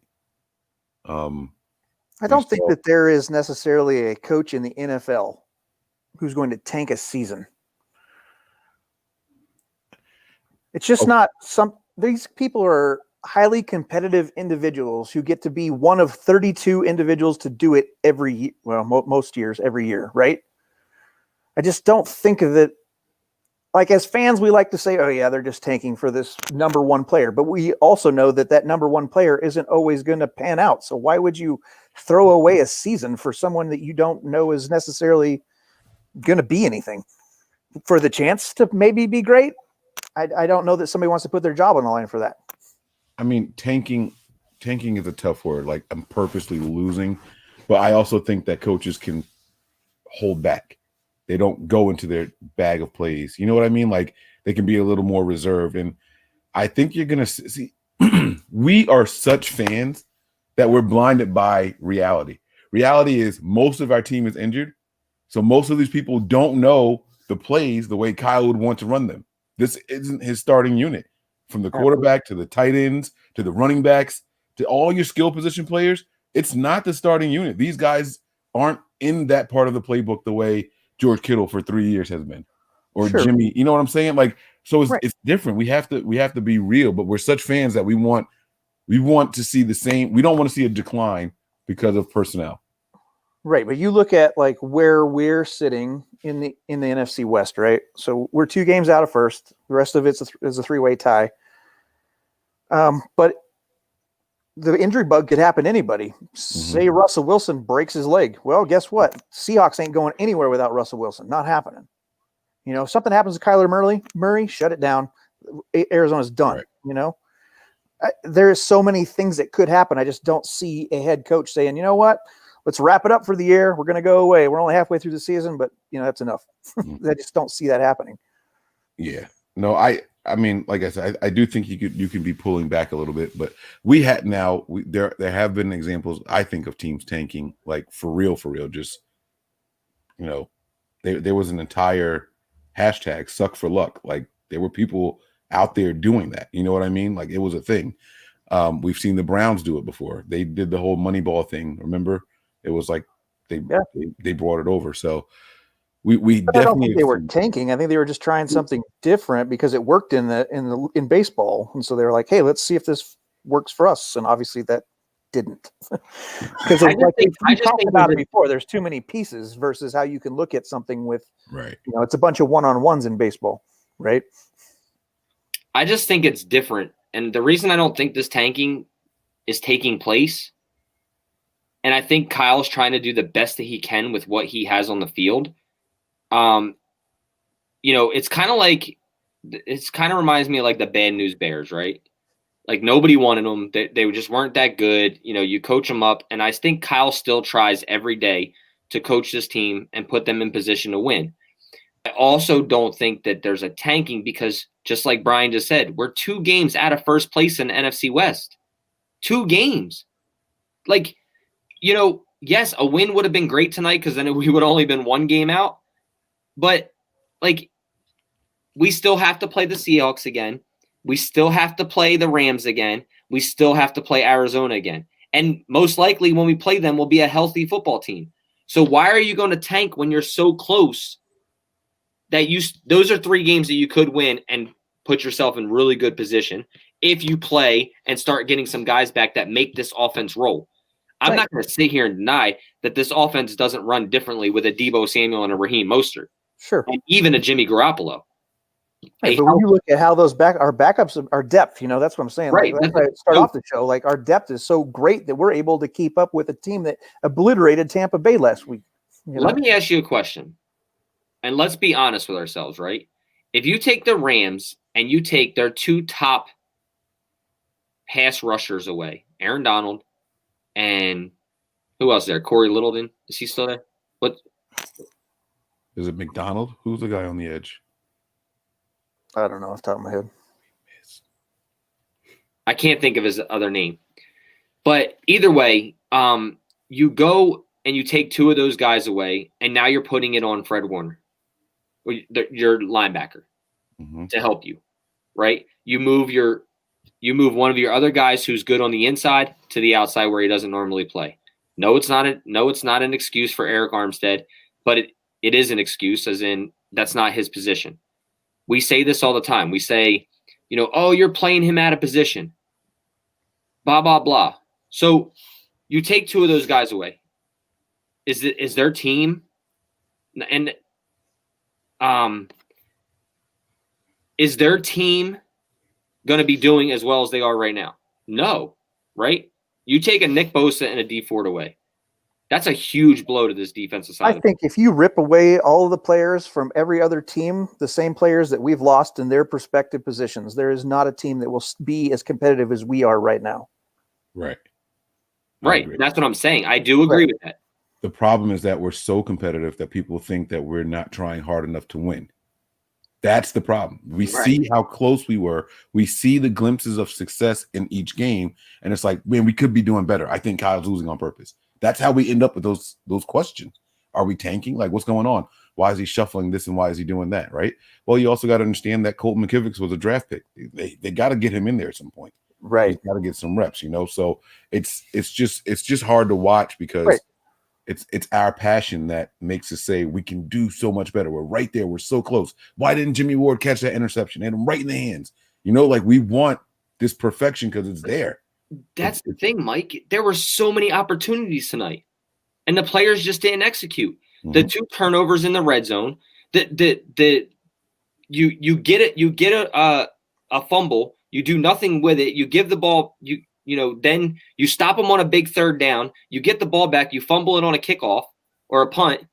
I don't think that there is necessarily a coach in the NFL who's going to tank a season. It's just not these people are highly competitive individuals who get to be one of 32 individuals to do it every year. Well, most years, every year, right? I just don't think of it. Like, as fans, we like to say, oh yeah, they're just tanking for this number one player. But we also know that number one player isn't always going to pan out. So why would you throw away a season for someone that you don't know is necessarily going to be anything for the chance to maybe be great? I don't know that somebody wants to put their job on the line for that. I mean, tanking is a tough word. Like, I'm purposely losing, but I also think that coaches can hold back. They don't go into their bag of plays. You know what I mean? Like, they can be a little more reserved. And I think you're going to see, we are such fans that we're blinded by reality. Reality is most of our team is injured. So most of these people don't know the plays the way Kyle would want to run them. This isn't his starting unit. From the quarterback to the tight ends to the running backs to all your skill position players, it's not the starting unit. These guys aren't in that part of the playbook the way George Kittle for 3 years has been, or Sure. Jimmy. You know what I'm saying? Like, so it's, Right. it's different. We have to be real, but we're such fans that we want to see the same. We don't want to see a decline because of personnel. Right, but you look at like where we're sitting in the NFC West, right? So we're 2 games out of first. The rest of it is a 3-way tie. But the injury bug could happen to anybody. Say Russell Wilson breaks his leg. Well, guess what? Seahawks ain't going anywhere without Russell Wilson. Not happening. You know, if something happens to Kyler Murray, shut it down. Arizona's done. Right. You know, there's so many things that could happen. I just don't see a head coach saying, you know what? Let's wrap it up for the year. We're going to go away. We're only halfway through the season, but that's enough. I just don't see that happening. Yeah. No, I mean, like I said, I do think you can be pulling back a little bit, but there have been examples, I think, of teams tanking, like for real, just, there was an entire hashtag suck for luck. Like, there were people out there doing that. You know what I mean? Like, it was a thing. We've seen the Browns do it before. They did the whole Moneyball thing. Remember? It was like they brought it over. So we but definitely, I don't think they were tanking. I think they were just trying something different because it worked in baseball, and so they were like, "Hey, let's see if this works for us." And obviously, that didn't. Because we talked about it before. There's too many pieces versus how you can look at something with, right. It's a bunch of one-on-ones in baseball, right? I just think it's different, and the reason I don't think this tanking is taking place. And I think Kyle's trying to do the best that he can with what he has on the field. It's kind of reminds me of like the Bad News Bears, right? Like, nobody wanted them. They just weren't that good. You coach them up. And I think Kyle still tries every day to coach this team and put them in position to win. I also don't think that there's a tanking because, just like Brian just said, we're 2 games out of first place in the NFC West. 2 games. Like, yes, a win would have been great tonight because then we would have only been 1 game out. But, like, we still have to play the Seahawks again. We still have to play the Rams again. We still have to play Arizona again. And most likely when we play them, we'll be a healthy football team. So why are you going to tank when you're so close that those are 3 games that you could win and put yourself in really good position if you play and start getting some guys back that make this offense roll. I'm not going to sit here and deny that this offense doesn't run differently with a Deebo Samuel and a Raheem Mostert. Sure. And even a Jimmy Garoppolo. Right, but when you look at how our backups, our depth, that's what I'm saying. Right. Like, that's why I start off the show. Like, our depth is so great that we're able to keep up with a team that obliterated Tampa Bay last week. Let me ask you a question. And let's be honest with ourselves, right? If you take the Rams and you take their 2 top pass rushers away, Aaron Donald and who else there? Corey Littleton. Is he still there? What? Is it McDonald? Who's the guy on the edge? I don't know off the top of my head. I can't think of his other name. But either way, you go and you take 2 of those guys away, and now you're putting it on Fred Warner, your linebacker, to help you, right? You move one of your other guys who's good on the inside to the outside where he doesn't normally play. No, it's not an excuse for Eric Armstead, but it is an excuse, as in that's not his position. We say this all the time. We say, oh, you're playing him out of position. Blah, blah, blah. So you take two of those guys away. Is their team and is their team going to be doing as well as they are right now? No, right? You take a Nick Bosa and a D Ford away. That's a huge blow to this defensive side. I think if you rip away all of the players from every other team, the same players that we've lost in their respective positions, there is not a team that will be as competitive as we are right now. Right. Right. That's what I'm saying. I do agree with that. The problem is that we're so competitive that people think that we're not trying hard enough to win. That's the problem. We see how close we were. We see the glimpses of success in each game, and it's like, man, we could be doing better. I think Kyle's losing on purpose. That's how we end up with those questions. Are we tanking? Like, what's going on? Why is he shuffling this and why is he doing that? Right. Well, you also got to understand that Colton McKivitz was a draft pick. They got to get him in there at some point. Right. He's got to get some reps, So it's just hard to watch because it's our passion that makes us say we can do so much better. We're right there. We're so close. Why didn't Jimmy Ward catch that interception? They had him right in the hands. Like we want this perfection because it's there. That's the thing, Mike. There were so many opportunities tonight, and the players just didn't execute. Mm-hmm. The 2 turnovers in the red zone. You get it. You get a fumble. You do nothing with it. You give the ball. Then you stop them on a big third down. You get the ball back. You fumble it on a kickoff or a punt,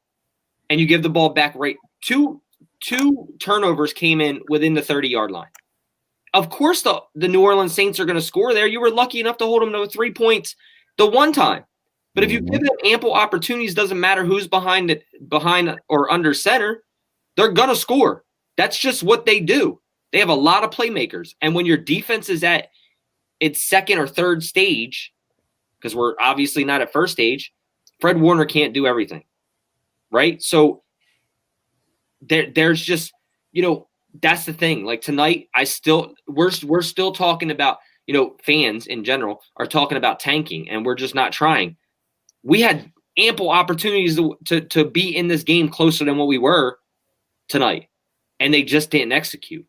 and you give the ball back. Right. Two turnovers came in within the 30-yard line. Of course, the New Orleans Saints are going to score there. You were lucky enough to hold them to 3 points the one time. But if you give them ample opportunities, doesn't matter who's behind or under center, they're going to score. That's just what they do. They have a lot of playmakers. And when your defense is at its second or third stage, because we're obviously not at first stage, Fred Warner can't do everything. Right? So there's just, that's the thing. Like tonight, we're still talking about, fans in general are talking about tanking, and we're just not trying. We had ample opportunities to be in this game closer than what we were tonight, and they just didn't execute.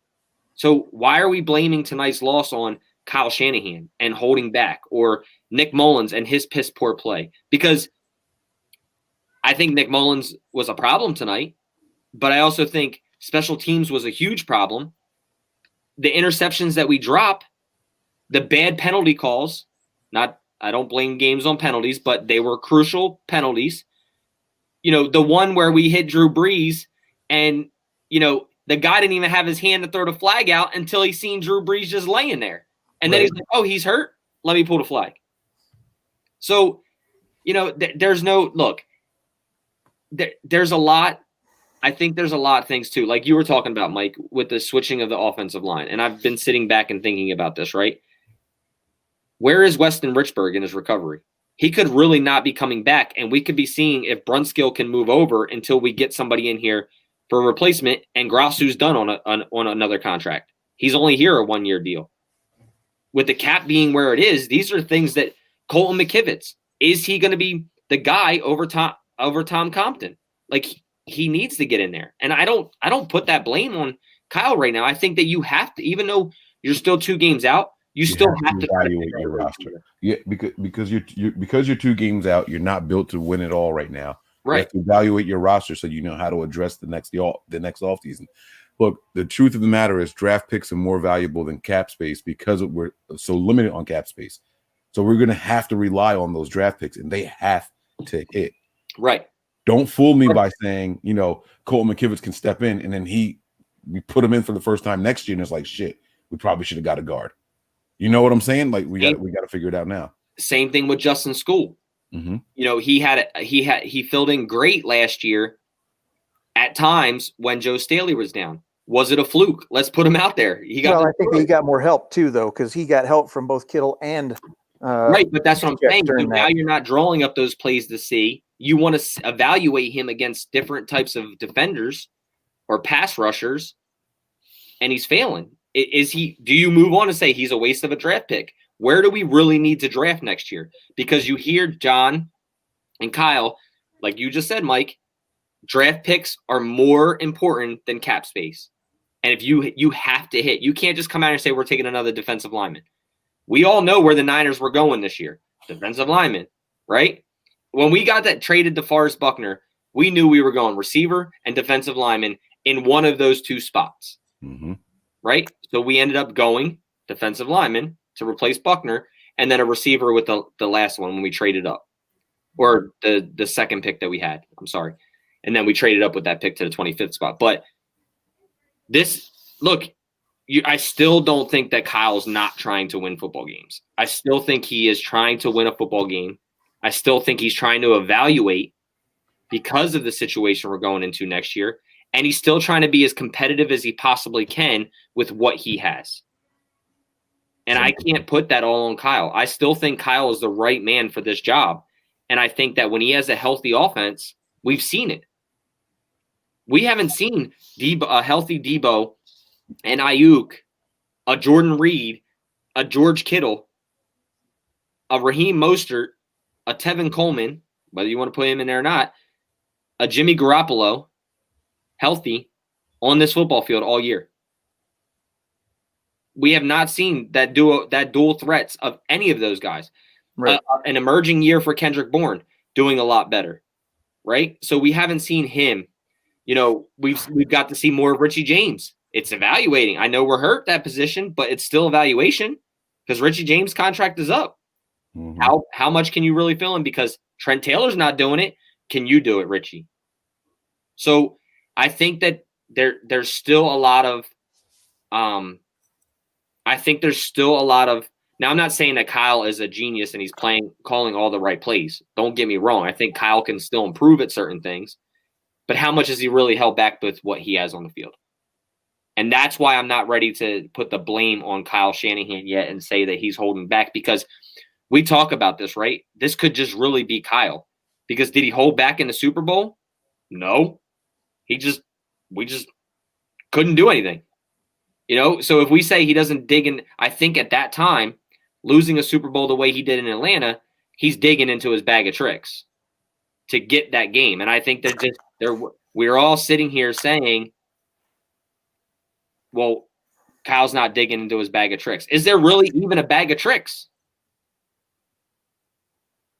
So why are we blaming tonight's loss on Kyle Shanahan and holding back, or Nick Mullins and his piss poor play? Because I think Nick Mullins was a problem tonight, but I also think special teams was a huge problem. The interceptions that we drop, the bad penalty calls, I don't blame games on penalties, but they were crucial penalties. The one where we hit Drew Brees and, the guy didn't even have his hand to throw the flag out until he seen Drew Brees just laying there. And then he's like, oh, he's hurt? Let me pull the flag. So, there's no – look, there's a lot – I think there's a lot of things too. Like you were talking about, Mike, with the switching of the offensive line. And I've been sitting back and thinking about this, right? Where is Weston Richburg in his recovery? He could really not be coming back. And we could be seeing if Brunskill can move over until we get somebody in here for a replacement. And Grossu's done on another contract. He's only here a 1-year deal. With the cap being where it is, these are things that Colton McKivitz, is he going to be the guy over Tom Compton? Like, he needs to get in there. And I don't put that blame on Kyle right now. I think that you have to, even though you're still 2 games out, you still have to evaluate your roster. Yeah, because you're 2 games out, you're not built to win it all right now. Right. You have to evaluate your roster so you know how to address the next offseason. Look, the truth of the matter is draft picks are more valuable than cap space because we're so limited on cap space. So we're going to have to rely on those draft picks, and they have to hit. Right. Don't fool me by saying, Colton McKivitz can step in, and then we put him in for the first time next year, and it's like, shit, we probably should have got a guard. You know what I'm saying? Like we got to figure it out now. Same thing with Justin School. Mm-hmm. He filled in great last year at times when Joe Staley was down. Was it a fluke? Let's put him out there. I think he got more help too, though, because he got help from both Kittle and right. But that's what I'm saying. Now you're not drawing up those plays to see. You want to evaluate him against different types of defenders or pass rushers, and he's failing. Do you move on and say he's a waste of a draft pick? Where do we really need to draft next year? Because you hear John and Kyle, like you just said, Mike, draft picks are more important than cap space. And if you have to hit, you can't just come out and say we're taking another defensive lineman. We all know where the Niners were going this year. Defensive lineman, right? When we got that traded to DeForest Buckner, we knew we were going receiver and defensive lineman in one of those two spots, right? So we ended up going defensive lineman to replace Buckner, and then a receiver with the last one when we traded up, or the second pick that we had. I'm sorry. And then we traded up with that pick to the 25th spot. But I still don't think that Kyle's not trying to win football games. I still think he is trying to win a football game. I still think he's trying to evaluate because of the situation we're going into next year. And he's still trying to be as competitive as he possibly can with what he has. And I can't put that all on Kyle. I still think Kyle is the right man for this job. And I think that when he has a healthy offense, we've seen it. We haven't seen a healthy Debo and Ayuk, a Jordan Reed, a George Kittle, a Raheem Mostert, a Tevin Coleman, whether you want to put him in there or not, a Jimmy Garoppolo, healthy on this football field all year. We have not seen that dual threats of any of those guys. Right. An emerging year for Kendrick Bourne, doing a lot better, right? So we haven't seen him. We've got to see more of Richie James. It's evaluating. I know we're hurt that position, but it's still evaluation because Richie James' contract is up. How much can you really fill in? Because Trent Taylor's not doing it. Can you do it, Richie? So I think that there's still a lot of now, I'm not saying that Kyle is a genius and he's calling all the right plays. Don't get me wrong. I think Kyle can still improve at certain things, but how much is he really held back with what he has on the field? And that's why I'm not ready to put the blame on Kyle Shanahan yet and say that he's holding back, because we talk about this, right? This could just really be Kyle, because did he hold back in the Super Bowl? No, we just couldn't do anything. So if we say he doesn't dig in, I think at that time, losing a Super Bowl the way he did in Atlanta, he's digging into his bag of tricks to get that game. And I think we're all sitting here saying, well, Kyle's not digging into his bag of tricks. Is there really even a bag of tricks?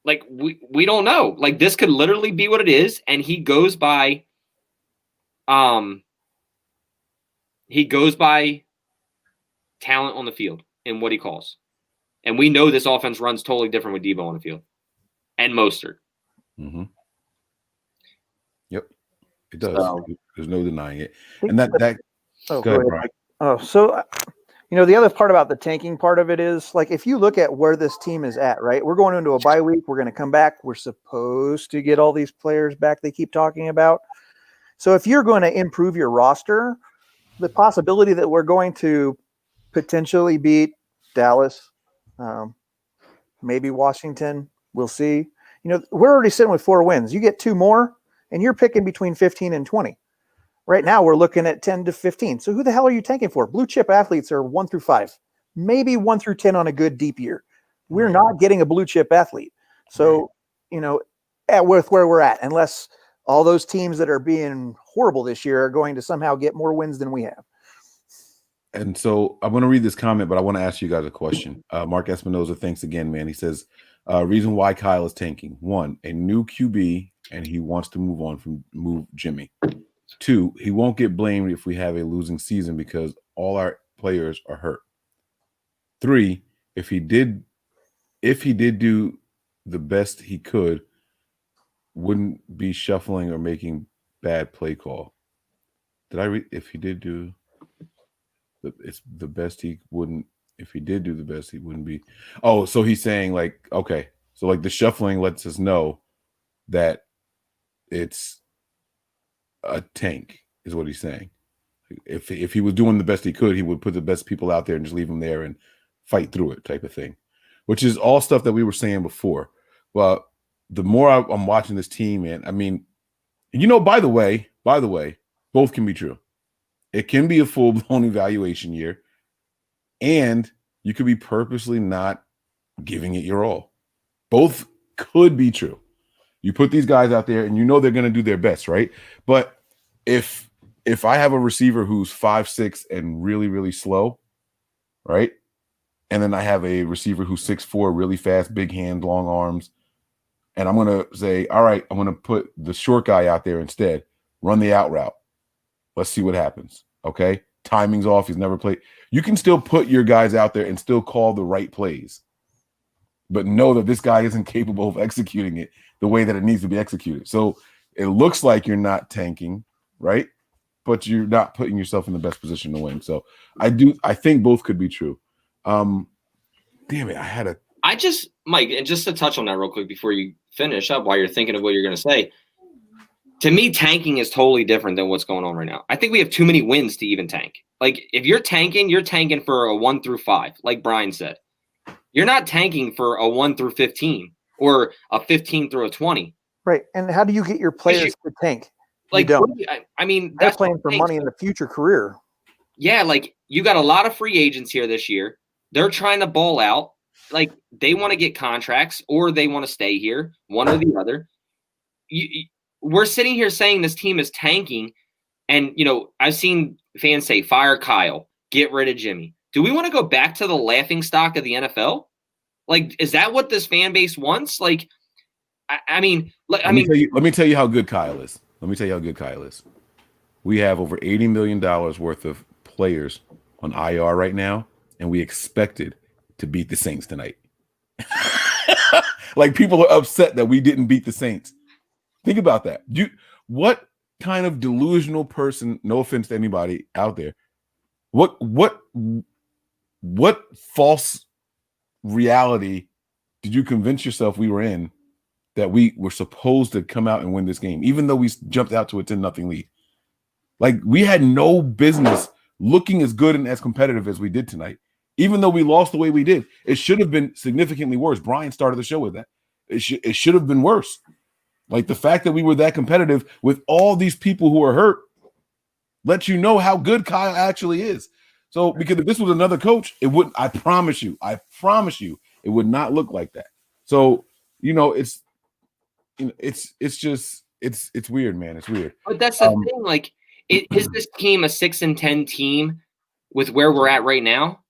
Like, we don't know. Like, this could literally be what it is, and he goes by talent on the field and what he calls. And we know this offense runs totally different with Debo on the field and Mostert. Yep, it does. So, there's no denying it. And that Oh, go ahead, Brian. So the other part about the tanking part of it is, like, if you look at where this team is at, right? We're going into a bye week. We're going to come back. We're supposed to get all these players back they keep talking about. So if you're going to improve your roster, the possibility that we're going to potentially beat Dallas, maybe Washington, we'll see. We're already sitting with 4 wins. You get 2 more, and you're picking between 15 and 20. Right now, we're looking at 10 to 15. So who the hell are you tanking for? Blue chip athletes are 1 through 5, maybe 1 through 10 on a good deep year. We're not getting a blue chip athlete. So, with where we're at, unless all those teams that are being horrible this year are going to somehow get more wins than we have. And so I'm going to read this comment, but I want to ask you guys a question. Mark Espinoza, thanks again, man. He says, reason why Kyle is tanking: 1, a new QB, and he wants to move Jimmy. 2, he won't get blamed if we have a losing season because all our players are hurt. 3, if he did do the best he could, wouldn't be shuffling or making bad play call. Did I read? If he did do it's the best, he wouldn't. If he did do the best, he wouldn't be. Oh, so he's saying, like, okay, so like the shuffling lets us know that it's a tank, is what he's saying. If he was doing the best he could, he would put the best people out there and just leave them there and fight through it, type of thing, which is all stuff that we were saying before. But the more I'm watching this team, man, I mean, by the way, both can be true. It can be a full-blown evaluation year, and you could be purposely not giving it your all. Both could be true. You put these guys out there, and you know they're going to do their best, right? But if I have a receiver who's 5'6" and really, really slow, right? And then I have a receiver who's 6'4", really fast, big hands, long arms, and I'm going to say, all right, I'm going to put the short guy out there instead. Run the out route. Let's see what happens. Okay? Timing's off. He's never played. You can still put your guys out there and still call the right plays, but know that this guy isn't capable of executing it the way that it needs to be executed. So it looks like you're not tanking, right? But you're not putting yourself in the best position to win. So I think both could be true. Damn it. Mike, and just to touch on that real quick before you finish up, while you're thinking of what you're going to say, to me, tanking is totally different than what's going on right now. I think we have too many wins to even tank. Like, if you're tanking for a 1 through 5, like Brian said. You're not tanking for a 1 through 15 or a 15 through a 20. Right. And how do you get your players to tank? Like, you don't. I mean, They're playing for money in the future career. Yeah, like, you got a lot of free agents here this year. They're trying to ball out. Like, they want to get contracts or they want to stay here, one or the other. We're sitting here saying this team is tanking, and, I've seen fans say, fire Kyle, get rid of Jimmy. Do we want to go back to the laughing stock of the NFL? Like, is that what this fan base wants? Like, let me tell you how good Kyle is. We have over $80 million worth of players on IR right now, and we expected to beat the Saints tonight. Like, people are upset that we didn't beat the Saints. Think about that. What kind of delusional person, no offense to anybody out there, what false reality did you convince yourself we were in that we were supposed to come out and win this game, even though we jumped out to a 10-0 lead? Like, we had no business looking as good and as competitive as we did tonight, even though we lost the way we did. It should have been significantly worse. Brian started the show with that. It should have been worse. Like, the fact that we were that competitive with all these people who are hurt lets you know how good Kyle actually is. So, because if this was another coach, it wouldn't. I promise you, it would not look like that. So, it's weird, man. It's weird. But that's the thing. Like, is this team a 6-10 team with where we're at right now?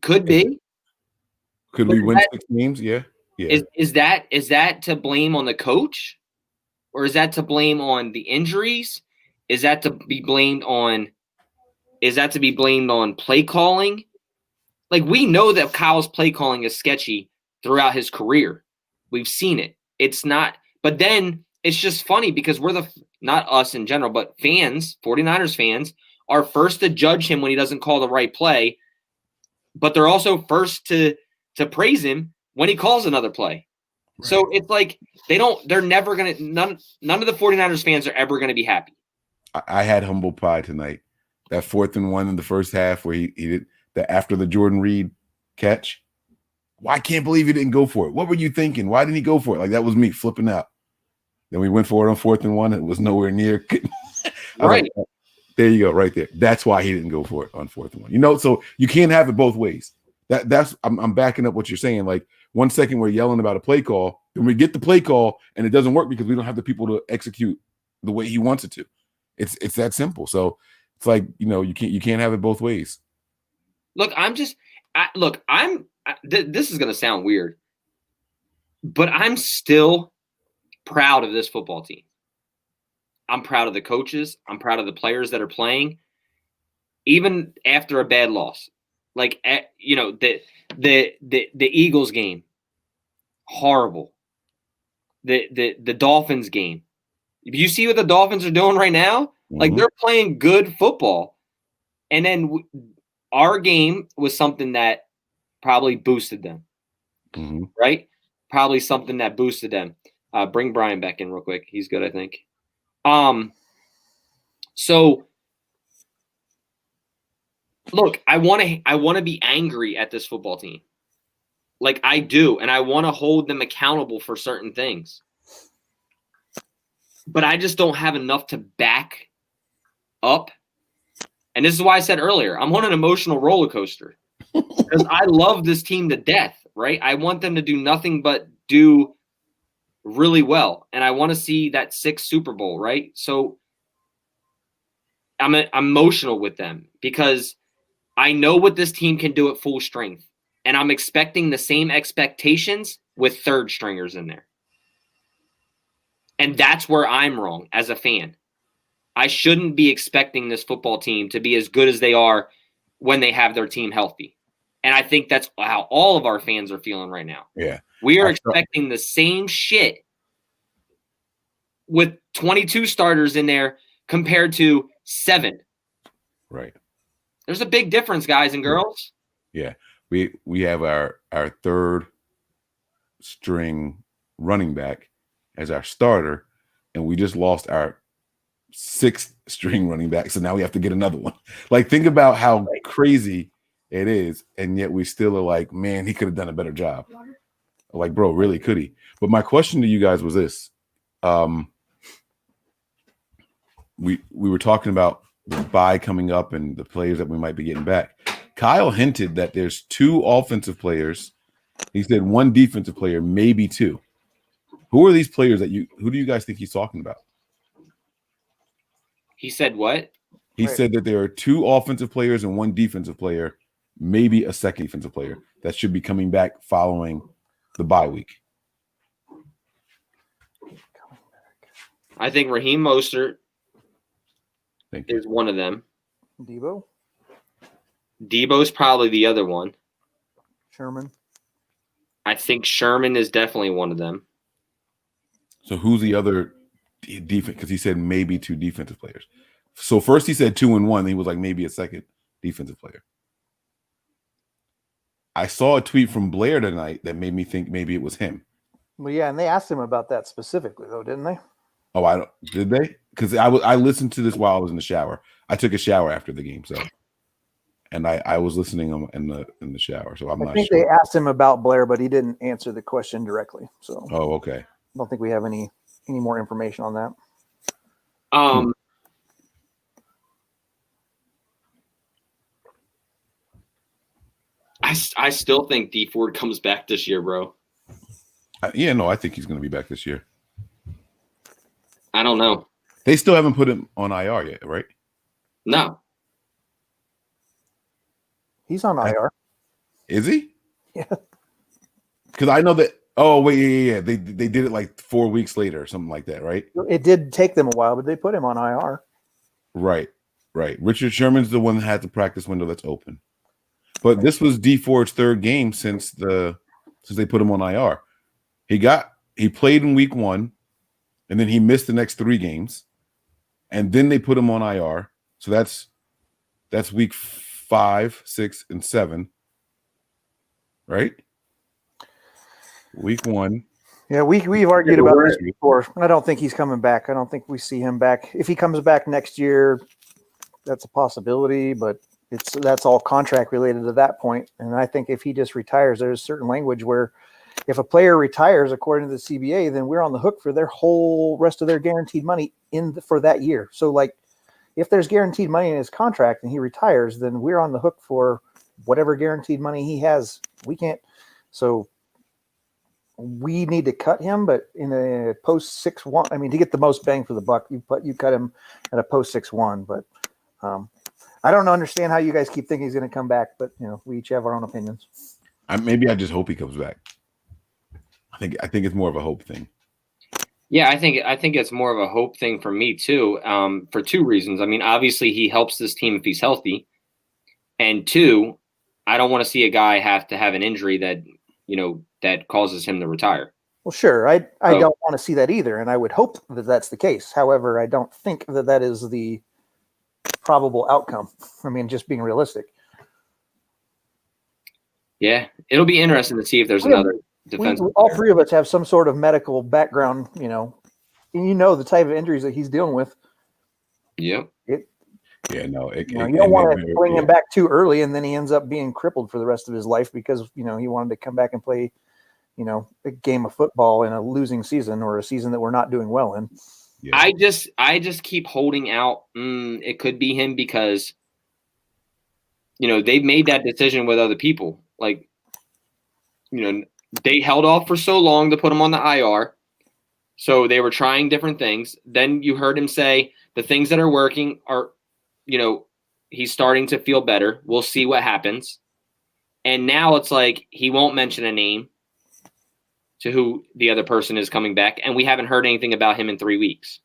Could be. Could we win 6 games? Yeah. Is that to blame on the coach, or is that to blame on the injuries? Is that to be blamed on play calling? Like, we know that Kyle's play calling is sketchy throughout his career. We've seen it. It's not, but then it's just funny because we're not us in general, but fans, 49ers fans, are first to judge him when he doesn't call the right play, but they're also first to praise him when he calls another play. Right. So it's like they're never going to, none of the 49ers fans are ever going to be happy. I had humble pie tonight. That 4th and 1 in the first half where he did that after the Jordan Reed catch. I can't believe he didn't go for it. What were you thinking? Why didn't he go for it? Like, that was me flipping out. Then we went for it on 4th and 1. It was nowhere near. Right. Like, there you go, right there. That's why he didn't go for it on 4th and 1. So you can't have it both ways. I'm backing up what you're saying. Like, 1 second we're yelling about a play call, then we get the play call and it doesn't work because we don't have the people to execute the way he wants it to. It's that simple. So it's like, you can't have it both ways. Look, this is going to sound weird, but I'm still proud of this football team. I'm proud of the coaches. I'm proud of the players that are playing, even after a bad loss. Like, the Eagles game, horrible. The Dolphins game. You see what the Dolphins are doing right now? Mm-hmm. Like, they're playing good football. And then our game was something that probably boosted them, mm-hmm. right? Probably something that boosted them. Bring Brian back in real quick. He's good, I think. So look, I want to be angry at this football team. Like, I do, and I want to hold them accountable for certain things. But I just don't have enough to back up. And this is why I said earlier, I'm on an emotional roller coaster because I love this team to death, right? I want them to do nothing but do really well, and I want to see that 6th Super Bowl, right? So I'm emotional with them because I know what this team can do at full strength, and I'm expecting the same expectations with 3rd stringers in there. And that's where I'm wrong as a fan. I shouldn't be expecting this football team to be as good as they are when they have their team healthy. And I think that's how all of our fans are feeling right now. Yeah. We are expecting the same shit with 22 starters in there compared to 7. Right. There's a big difference, guys and girls. Yeah. We have our 3rd string running back as our starter, and we just lost our 6th string running back. So now we have to get another one. Like, think about how crazy it is, and yet we still are like, man, he could have done a better job. Like, bro, really, could he? But my question to you guys was this. We were talking about the bye coming up and the players that we might be getting back. Kyle hinted that there's 2 offensive players. He said 1 defensive player, maybe 2. Who are these players who do you guys think he's talking about? He said what? He said that there are 2 offensive players and 1 defensive player, maybe a 2nd defensive player that should be coming back following the bye week. I think Raheem Mostert Thank you. is one of them. Debo's probably the other one. Sherman. I think Sherman is definitely one of them. So who's the other defense? Because he said maybe 2 defensive players. So first he said 2 and 1. Then he was like maybe a 2nd defensive player. I saw a tweet from Blair tonight that made me think maybe it was him. Well, yeah, and they asked him about that specifically, though, didn't they? Oh, did they? Because I listened to this while I was in the shower. I took a shower after the game, so, and I was listening in the shower, so I'm not sure. I think they asked him about Blair, but he didn't answer the question directly. So, oh, okay. I don't think we have any more information on that. I still think D Ford comes back this year, bro. Yeah, no, I think he's going to be back this year. I don't know. They still haven't put him on IR yet, right? No. He's on IR. Is he? Yeah. Because I know that. Oh wait, yeah. They did it like 4 weeks later or something like that, right? It did take them a while, but they put him on IR. Right. Richard Sherman's the one that had the practice window that's open. But this was D Ford's 3rd game since they put him on IR. He played in week 1, and then he missed the next 3 games, and then they put him on IR. So that's week 5, 6, and 7, right? Week 1. Yeah, we've argued about this before. I don't think he's coming back. I don't think we see him back. If he comes back next year, that's a possibility, but that's all contract related to that point. And I think if he just retires, there's certain language where if a player retires according to the CBA, then we're on the hook for their whole rest of their guaranteed money for that year. So like if there's guaranteed money in his contract and he retires, then we're on the hook for whatever guaranteed money he has. We can't. So we need to cut him, but in a post 6-1, I mean, to get the most bang for the buck, you cut him at a post 6-1, but I don't understand how you guys keep thinking he's going to come back, but we each have our own opinions. Maybe I just hope he comes back. I think it's more of a hope thing. Yeah, I think it's more of a hope thing for me too. For 2 reasons. I mean, obviously he helps this team if he's healthy, and 2, I don't want to see a guy have to have an injury that that causes him to retire. Well, sure, I don't want to see that either, and I would hope that that's the case. However, I don't think that is the probable outcome. I mean, just being realistic. Yeah, it'll be interesting to see if there's another defense. All 3 of us have some sort of medical background, and the type of injuries that he's dealing with. Yep. You don't want to bring him back too early, and then he ends up being crippled for the rest of his life because he wanted to come back and play, a game of football in a losing season or a season that we're not doing well in. Yeah. I just keep holding out. It could be him because, they've made that decision with other people. Like, they held off for so long to put him on the IR. So they were trying different things. Then you heard him say the things that are working are, he's starting to feel better. We'll see what happens. And now it's like he won't mention a name to who the other person is coming back. And we haven't heard anything about him in 3 weeks.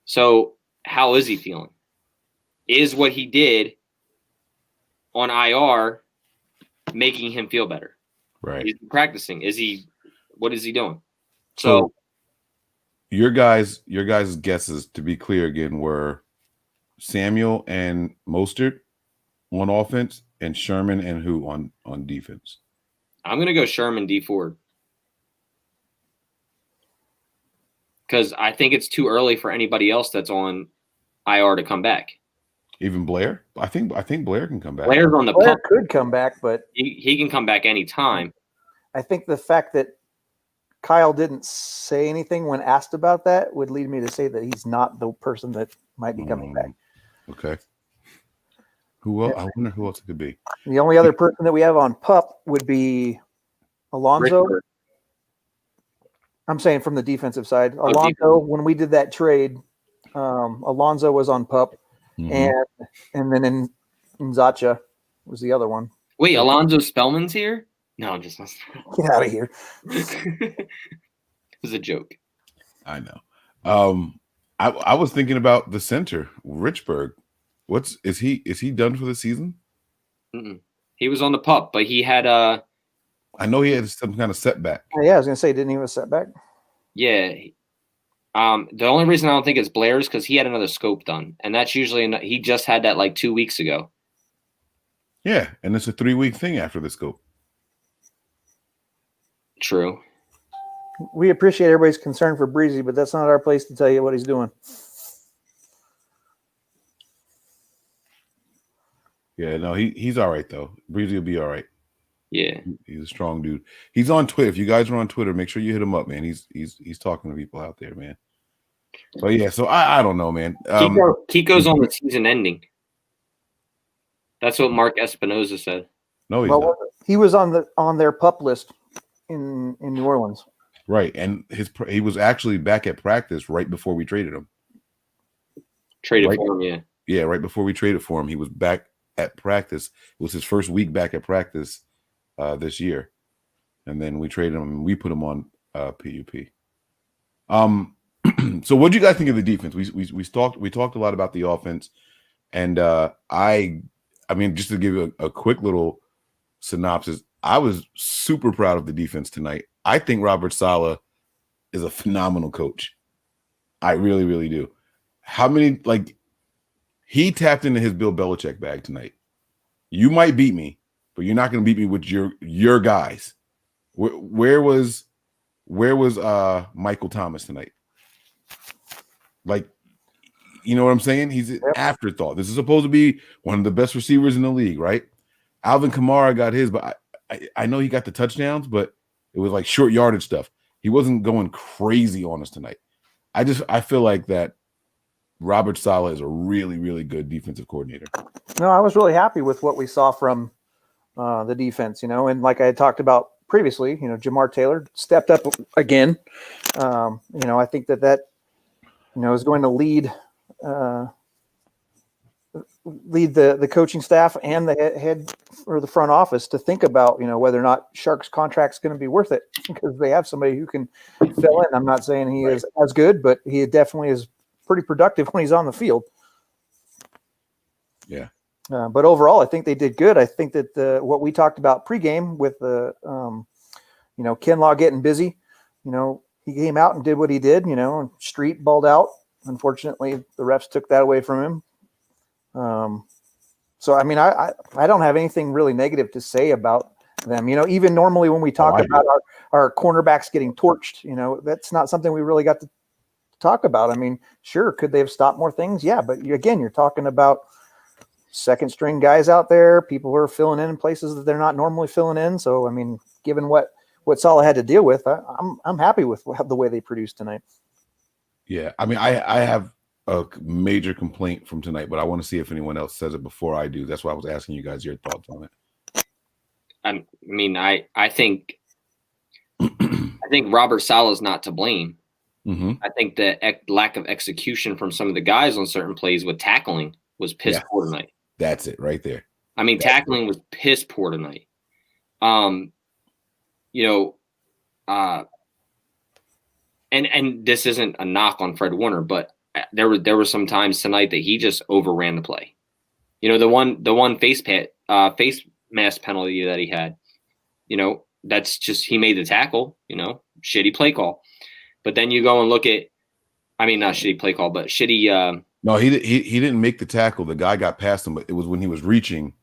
So how is he feeling? Is what he did on IR making him feel better? Right. Is he practicing? What is he doing? So your guys' guesses, to be clear again, were Samuel and Mostert on offense and Sherman and who on defense? I'm going to go Sherman D Ford. Because I think it's too early for anybody else that's on IR to come back. Even Blair? I think Blair can come back. Blair's on the Blair pup. could come back, but He can come back anytime. I think the fact that Kyle didn't say anything when asked about that would lead me to say that he's not the person that might be coming back. Okay. Who else? I wonder who else it could be. The only other person that we have on pup would be Alonzo. Richard. I'm saying from the defensive side. Oh, Alonzo, when we did that trade, Alonzo was on pup, and then in Zacha was the other one. Wait, Alonzo Spellman's here? No, I'm just Get out of here. It was a joke. I know. I was thinking about the center, Richburg. Is he done for the season? Mm-mm. He was on the pup, but he had I know he had some kind of setback. Oh, yeah, I was gonna say, didn't he have a setback? Yeah. The only reason I don't think it's Blair's because he had another scope done, and that's usually he just had that like 2 weeks ago. Yeah, and it's a 3-week thing after the scope. True. We appreciate everybody's concern for Breezy, but that's not our place to tell you what he's doing. Yeah, no, he's all right though. Breezy will be all right. Yeah. He's a strong dude. He's on Twitter. If you guys are on Twitter, make sure you hit him up, man. He's talking to people out there, man. But yeah, so I don't know, man. Kiko's on the season ending. That's what Mark Espinoza said. No, he's not. He was on their pup list in New Orleans. Right, and he was actually back at practice right before we traded him. Traded for him, yeah. Yeah, right before we traded for him, he was back at practice. It was his first week back at practice this year, and then we traded him and we put him on PUP. So what do you guys think of the defense? We talked a lot about the offense, and I mean, just to give you a quick little synopsis, I was super proud of the defense tonight. I think Robert Saleh is a phenomenal coach. I really, really do. He tapped into his Bill Belichick bag tonight. You might beat me, but you're not going to beat me with your guys. Where was Michael Thomas tonight? Like, you know what I'm saying? He's an afterthought. This is supposed to be one of the best receivers in the league, right? Alvin Kamara got his, but I know he got the touchdowns, but it was like short yardage stuff. He wasn't going crazy on us tonight. I feel like that Robert Saleh is a really, really good defensive coordinator. No, I was really happy with what we saw from the defense, and like I had talked about previously, Jamar Taylor stepped up again. I think that is going to lead the coaching staff and the head or the front office to think about, whether or not Shark's contract's going to be worth it because they have somebody who can fill in. I'm not saying he is as good, but he definitely is pretty productive when he's on the field. Yeah. But overall, I think they did good. I think that what we talked about pregame with the, Kinlaw getting busy, he came out and did what he did, and Street balled out. Unfortunately, the refs took that away from him. So, I mean, I don't have anything really negative to say about them. Even normally when we talk about our cornerbacks getting torched, that's not something we really got to talk about. I mean, sure, could they have stopped more things? Yeah, but again, you're talking about second string guys out there, people who are filling in places that they're not normally filling in. So, I mean, given what Saleh had to deal with, I'm happy with the way they produced tonight. Yeah, I mean, I have a major complaint from tonight, but I want to see if anyone else says it before I do. That's why I was asking you guys your thoughts on it. I mean, I think Robert Saleh's not to blame. I think the lack of execution from some of the guys on certain plays with tackling was piss poor tonight. That's it right there. I mean, tackling was piss poor tonight. And this isn't a knock on Fred Warner, but there were some times tonight that he just overran the play. The one face mask penalty that he had, that's just, he made the tackle, shitty play call. But then you go and look at, not shitty play call, but shitty. No, he didn't make the tackle. The guy got past him, but it was when he was reaching.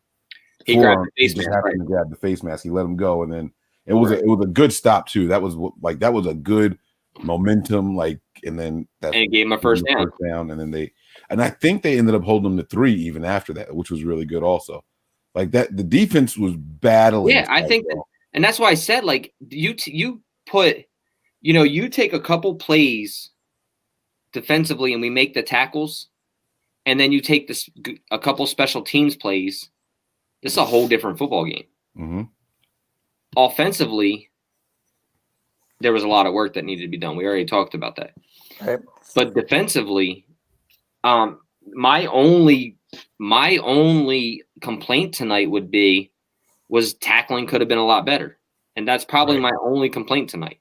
He grabbed the face mask. To grab the face mask. He let him go, and then it was a good stop too. That was a good momentum. And then it gave him a first down, and I think they ended up holding him to 3 even after that, which was really good also. Like that, the defense was battling. Yeah, I think and that's why I said, you take a couple plays defensively and we make the tackles, and then you take a couple special teams plays. This is a whole different football game. Mm-hmm. Offensively, there was a lot of work that needed to be done. We already talked about that. Right. But defensively, my only complaint tonight was tackling could have been a lot better. And that's probably my only complaint tonight.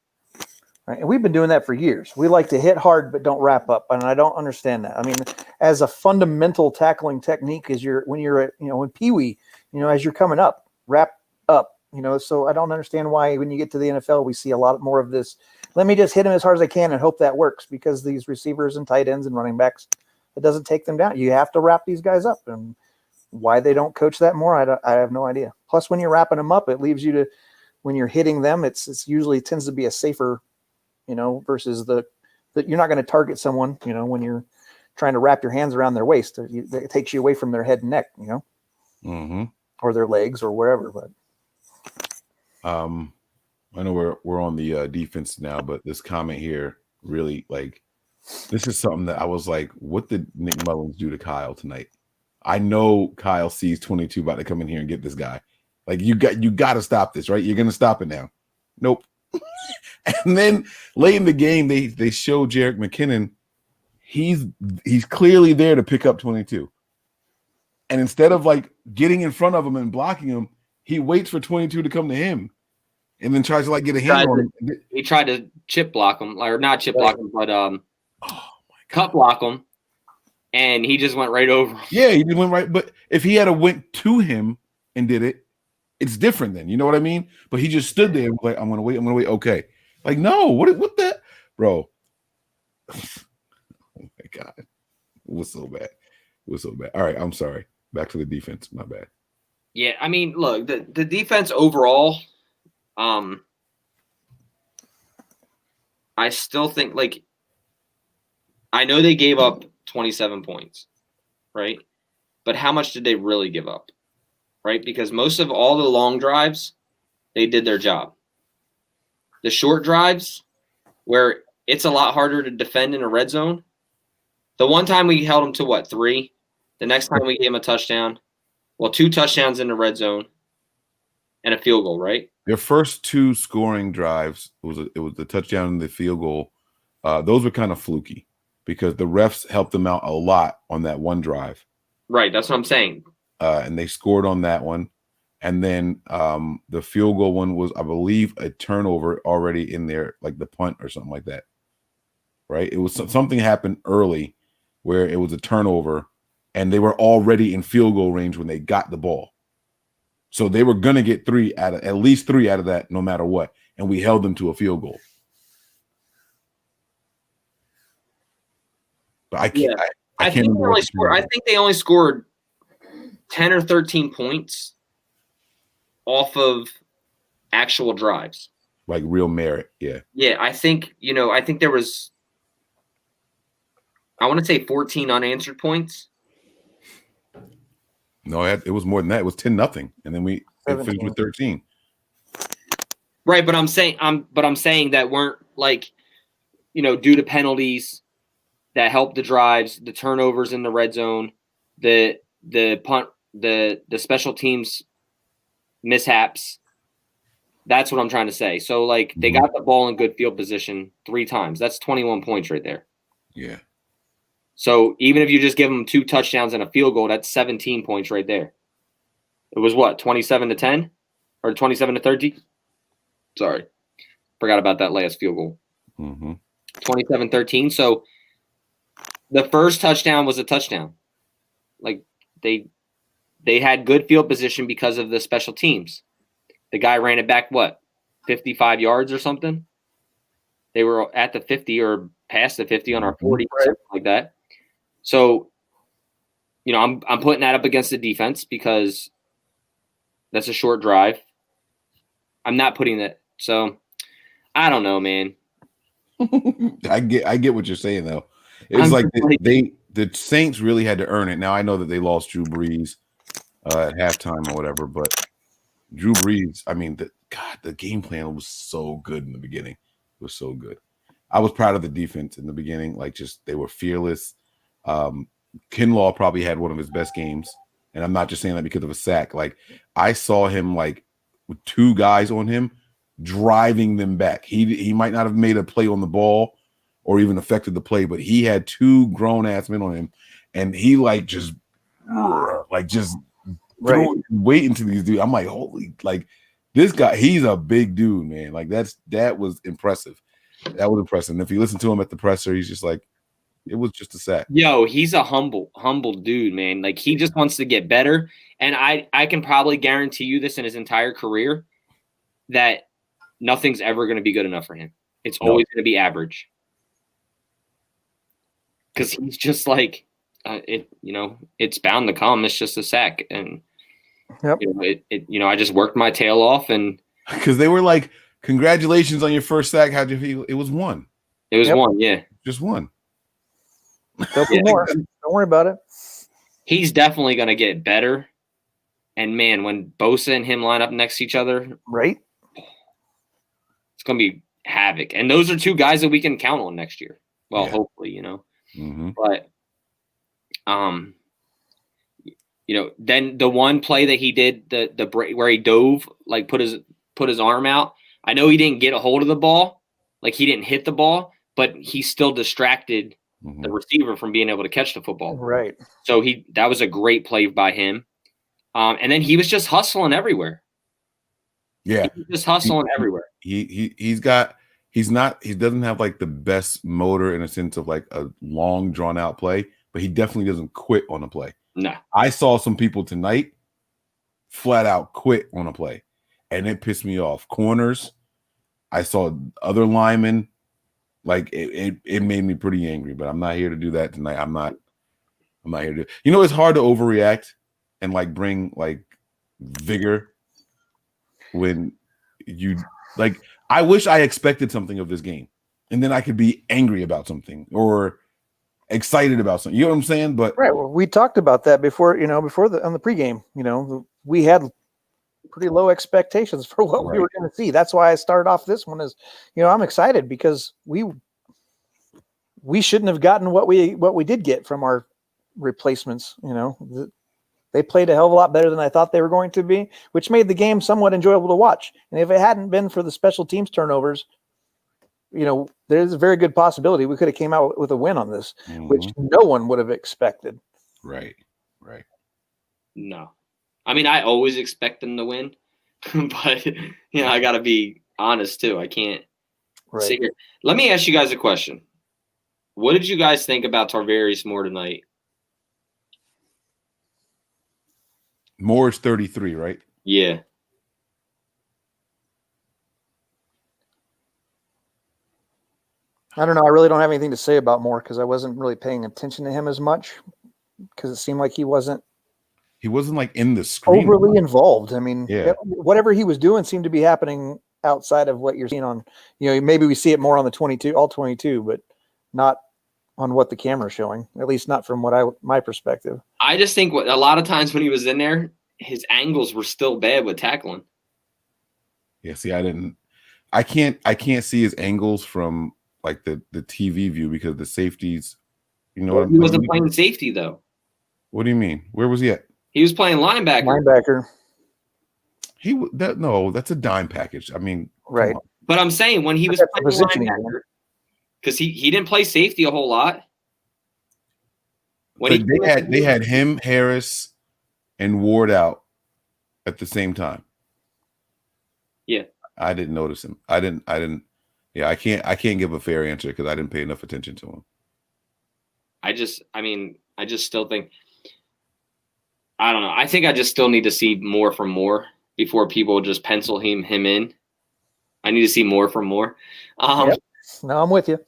Right. And we've been doing that for years. We like to hit hard but don't wrap up, and I don't understand that. I mean, as a fundamental tackling technique, when Pee-wee, as you're coming up, wrap up. So I don't understand why when you get to the NFL we see a lot more of this. Let me just hit him as hard as I can and hope that works, because these receivers and tight ends and running backs, it doesn't take them down. You have to wrap these guys up, and why they don't coach that more, I have no idea. Plus, when you're wrapping them up, it leaves you to, when you're hitting them, it's usually tends to be a safer, versus the you're not going to target someone, when you're trying to wrap your hands around their waist. It takes you away from their head and neck, mm-hmm. or their legs or wherever. But I know we're on the defense now, but this comment here really, this is something that I was like, what did Nick Mullins do to Kyle tonight? I know Kyle sees 22 about to come in here and get this guy. You got to stop this, right? You're going to stop it now. Nope. And then late in the game, they show Jerick McKinnon. He's clearly there to pick up 22. And instead of getting in front of him and blocking him, he waits for 22 to come to him, and then tries to get a hand on him. He tried to chip block him, or not chip block him, but cut block him, and he just went right over him. Yeah, he just went right. But if he had went to him and did it, it's different then. You know what I mean? But he just stood there and was like, I'm gonna wait. Okay. No, what that, bro? Oh my God. It was so bad. All right, I'm sorry. Back to the defense. My bad. Yeah, look, the defense overall, I still think, I know they gave up 27 points, right? But how much did they really give up, right? Because most of all the long drives, they did their job. The short drives, where it's a lot harder to defend in a red zone, the one time we held them to 3? The next time we gave them a touchdown. Well, 2 touchdowns in the red zone and a field goal, right? Their first 2 scoring drives, it was the touchdown and the field goal. Those were kind of fluky because the refs helped them out a lot on that one drive. Right, that's what I'm saying. And they scored on that one. And then the field goal one was, I believe, a turnover already in there, like the punt or something like that. Right? It was something happened early where it was a turnover, and they were already in field goal range when they got the ball. So they were going to get at least 3 out of that no matter what. And we held them to a field goal. But I can't. Yeah. I can't I think they only scored 10 or 13 points off of actual drives. Like real merit. Yeah. Yeah. I think there was, I want to say 14 unanswered points. No, it was more than that. It was 10-0, and then we finished with 13. Right, but I'm saying that weren't due to penalties that helped the drives, the turnovers in the red zone, the punt, the special teams mishaps. That's what I'm trying to say. So, like, they got the ball in good field position 3 times. That's 21 points right there. Yeah. So even if you just give them 2 touchdowns and a field goal, that's 17 points right there. It was what, 27-10 or 27-13? Sorry, forgot about that last field goal. 27-13. So the first touchdown was a touchdown. Like they had good field position because of the special teams. The guy ran it back, what, 55 yards or something? They were at the 50 or past the 50 on our 40, something like that. So, you know, I'm putting that up against the defense because that's a short drive. I'm not putting that. So, I don't know, man. I get what you're saying though. It's like the Saints really had to earn it. Now I know that they lost Drew Brees at halftime or whatever, but Drew Brees, I mean, the game plan was so good in the beginning. It was so good. I was proud of the defense in the beginning. Like, just they were fearless. Kinlaw probably had one of his best games, and I'm not just saying that because of a sack. Like, I saw him like with 2 guys on him, driving them back. He might not have made a play on the ball or even affected the play, but he had 2 grown ass men on him, and he just waiting to these dudes. I'm like, holy, like this guy, he's a big dude, man. Like that was impressive. That was impressive. And if you listen to him at the presser, he's just like, it was just a sack. Yo, he's a humble dude, man. Like, he just wants to get better. And I can probably guarantee you this in his entire career, that nothing's ever going to be good enough for him. It's always going to be average. Because he's just like, it's bound to come. It's just a sack. And, I just worked my tail off. And because they were like, congratulations on your first sack. How'd you feel? It was 1. It was 1, yeah. Just 1. There'll be more. Don't worry about it. He's definitely going to get better. And, man, when Bosa and him line up next to each other, right, it's going to be havoc. And those are 2 guys that we can count on next year. Well, hopefully, But, then the one play that he did, the break where he dove, like put his arm out. I know he didn't get a hold of the ball, like he didn't hit the ball, but he still distracted the receiver from being able to catch the football. Right. So that was a great play by him. And then he was just hustling everywhere. Yeah. He was just hustling everywhere. He doesn't have like the best motor in a sense of like a long drawn out play, but he definitely doesn't quit on a play. No. I saw some people tonight flat out quit on a play, and it pissed me off. Corners, I saw other linemen. Like it made me pretty angry, but I'm not here to do that tonight. I'm not here to. It's hard to overreact and like bring like vigor when you like. I wish I expected something of this game, and then I could be angry about something or excited about something. You know what I'm saying? But right. Well, we talked about that before. On the pregame. We had pretty low expectations for what we were going to see. That's why I started off this one as, I'm excited because we shouldn't have gotten what we did get from our replacements. They played a hell of a lot better than I thought they were going to be, which made the game somewhat enjoyable to watch. And if it hadn't been for the special teams turnovers, there's a very good possibility we could have came out with a win on this, which no one would have expected. Right. No. I mean, I always expect them to win, but I got to be honest too. I can't sit here. Let me ask you guys a question. What did you guys think about Tarvarius Moore tonight? Moore's 33, right? Yeah. I don't know. I really don't have anything to say about Moore because I wasn't really paying attention to him as much because it seemed like he wasn't like in the screen overly involved. I mean, yeah. Whatever he was doing seemed to be happening outside of what you're seeing on, maybe we see it more on the 22, all 22, but not on what the camera's showing, at least not from my perspective. I just think a lot of times when he was in there, his angles were still bad with tackling. Yeah. See, I can't see his angles from like the TV view because the safeties, he wasn't playing safety though. What do you mean? Where was he at? He was playing linebacker. That's a dime package. I mean, Right. But I'm saying when he was That's the playing positioning. linebacker, because he didn't play safety a whole lot. When they had him, Harris, and Ward out at the same time. Yeah, I didn't notice him. I didn't. Yeah, I can't give a fair answer because I didn't pay enough attention to him. I just still think, I don't know. I think I just still need to see more from Moore before people just pencil him in. I need to see more from Moore. Yep. No, I'm with you.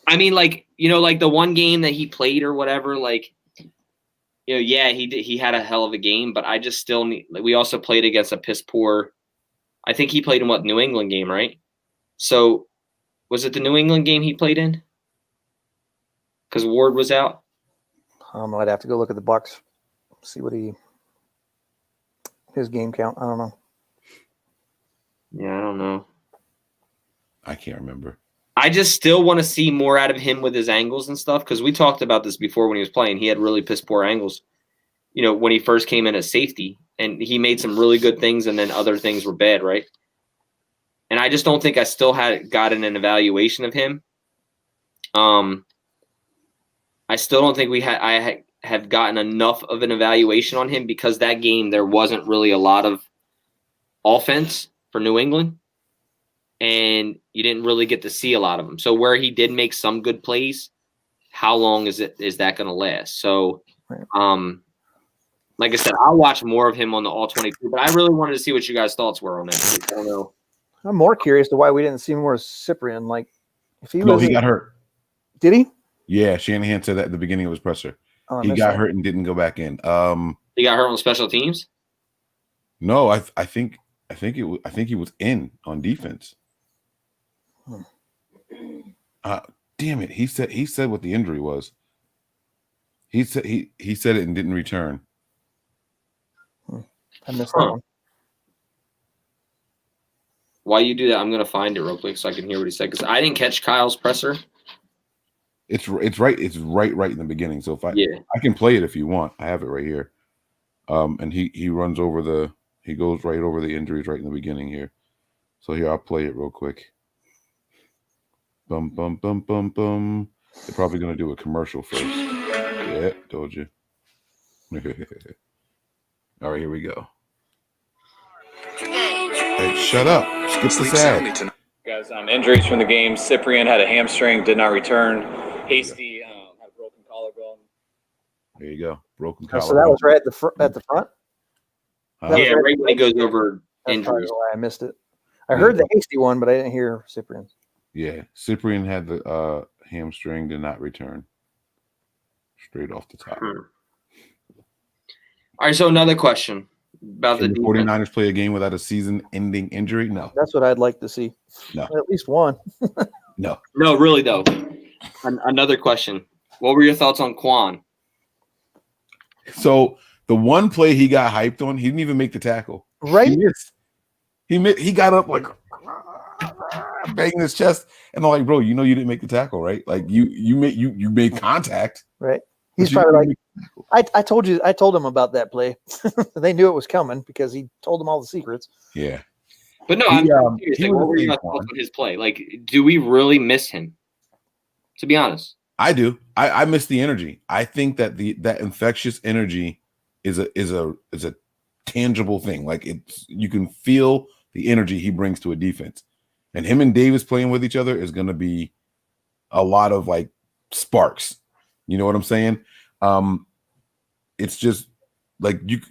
I mean, like, like the one game that he played or whatever, like, yeah, he had a hell of a game, but I just still need. Like, we also played against a piss poor. I think he played in New England game, right? So, was it the New England game he played in? Because Ward was out. I'd have to go look at the Bucks, see what his game count. I don't know. Yeah, I don't know. I can't remember. I just still want to see more out of him with his angles and stuff, because we talked about this before when he was playing. He had really piss poor angles, when he first came in as safety, and he made some really good things, and then other things were bad, right? And I just don't think I still had gotten an evaluation of him. I still don't think I have gotten enough of an evaluation on him, because that game there wasn't really a lot of offense for New England, and you didn't really get to see a lot of them. So where he did make some good plays, how long is that going to last? So, like I said, I'll watch more of him on the All-22, but I really wanted to see what you guys' thoughts were on it. I don't know. I'm more curious to why we didn't see more Cyprian. Like, if he he got hurt. Did he? Yeah, Shanahan said that at the beginning of his presser. Oh, he got hurt and didn't go back in. He got hurt on special teams? No, I think he was in on defense. Damn it! He said what the injury was. He said it and didn't return. I missed that one. While you do that, I'm going to find it real quick so I can hear what he said, because I didn't catch Kyle's presser. It's right in the beginning. So if I can play it if you want. I have it right here. And he runs over he goes right over the injuries right in the beginning here. So here, I'll play it real quick. Bum bum bum bum bum. They're probably gonna do a commercial first. Yeah, told you. All right, here we go. Hey, shut up. Skip the sad. Guys, injuries from the game. Cyprian had a hamstring, did not return. Hasty had a broken collarbone. There you go. Broken collarbone. So that was right at the front? Yeah, right when he goes over injuries. That's why I missed it. I heard the Hasty one, but I didn't hear Cyprian. Yeah, Cyprian had the hamstring, did not return. Straight off the top. All right, so another question about the 49ers play a game without a season-ending injury? No. That's what I'd like to see. No. At least one. No, really, though. Another question. What were your thoughts on Quan? So the one play he got hyped on, he didn't even make the tackle. Right? He got up like banging his chest, and I'm like, bro, you didn't make the tackle, right? Like you made contact, right? He's probably like, I told him about that play. They knew it was coming because he told them all the secrets. Yeah, but no, I'm curious. Like, what were your thoughts on his play? Like, do we really miss him? To be honest, I do. I miss the energy. I think that that infectious energy is a tangible thing. Like, you can feel the energy he brings to a defense, and him and Davis playing with each other is going to be a lot of like sparks. You know what I'm saying? It's just like you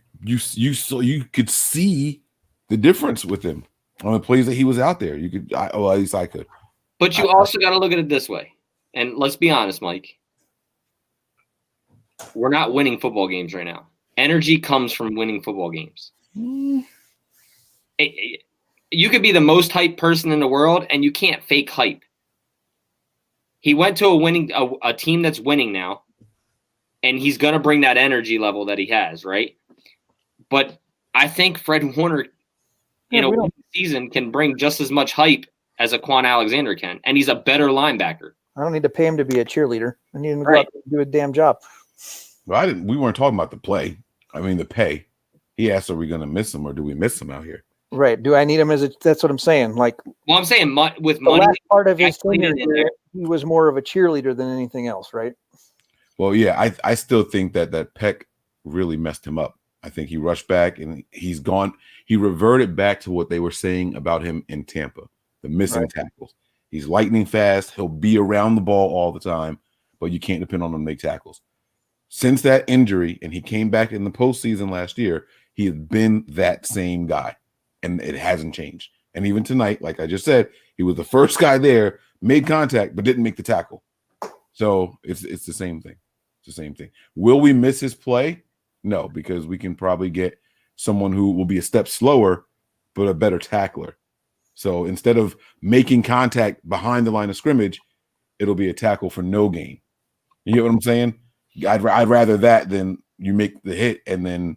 could see the difference with him on the plays that he was out there. You could, at least I could. But you also got to look at it this way, and let's be honest, Mike. We're not winning football games right now. Energy comes from winning football games. You could be the most hyped person in the world, and you can't fake hype. He went to a team that's winning now, and he's going to bring that energy level that he has, right? But I think Fred Warner, in a season, can bring just as much hype as a Quan Alexander can, and he's a better linebacker. I don't need to pay him to be a cheerleader. I need him to go out and do a damn job. Well, we weren't talking about the play. I mean, the pay. He asked, are we going to miss him, or do we miss him out here? Right. Do I need him as a? That's what I'm saying. Like Well, I'm saying with the money, last part of his actually tenure, in there. he was more of a cheerleader than anything else, right? Well, yeah, I still think that Peck really messed him up. I think he rushed back and he's gone. He reverted back to what they were saying about him in Tampa, the missing tackles. He's lightning fast. He'll be around the ball all the time, but you can't depend on him to make tackles. Since that injury, and he came back in the postseason last year, he has been that same guy, and it hasn't changed. And even tonight, like I just said, he was the first guy there, made contact, but didn't make the tackle. So it's the same thing. It's the same thing. Will we miss his play? No, because we can probably get someone who will be a step slower, but a better tackler. So instead of making contact behind the line of scrimmage, it'll be a tackle for no gain. You get what I'm saying? I'd rather that than you make the hit and then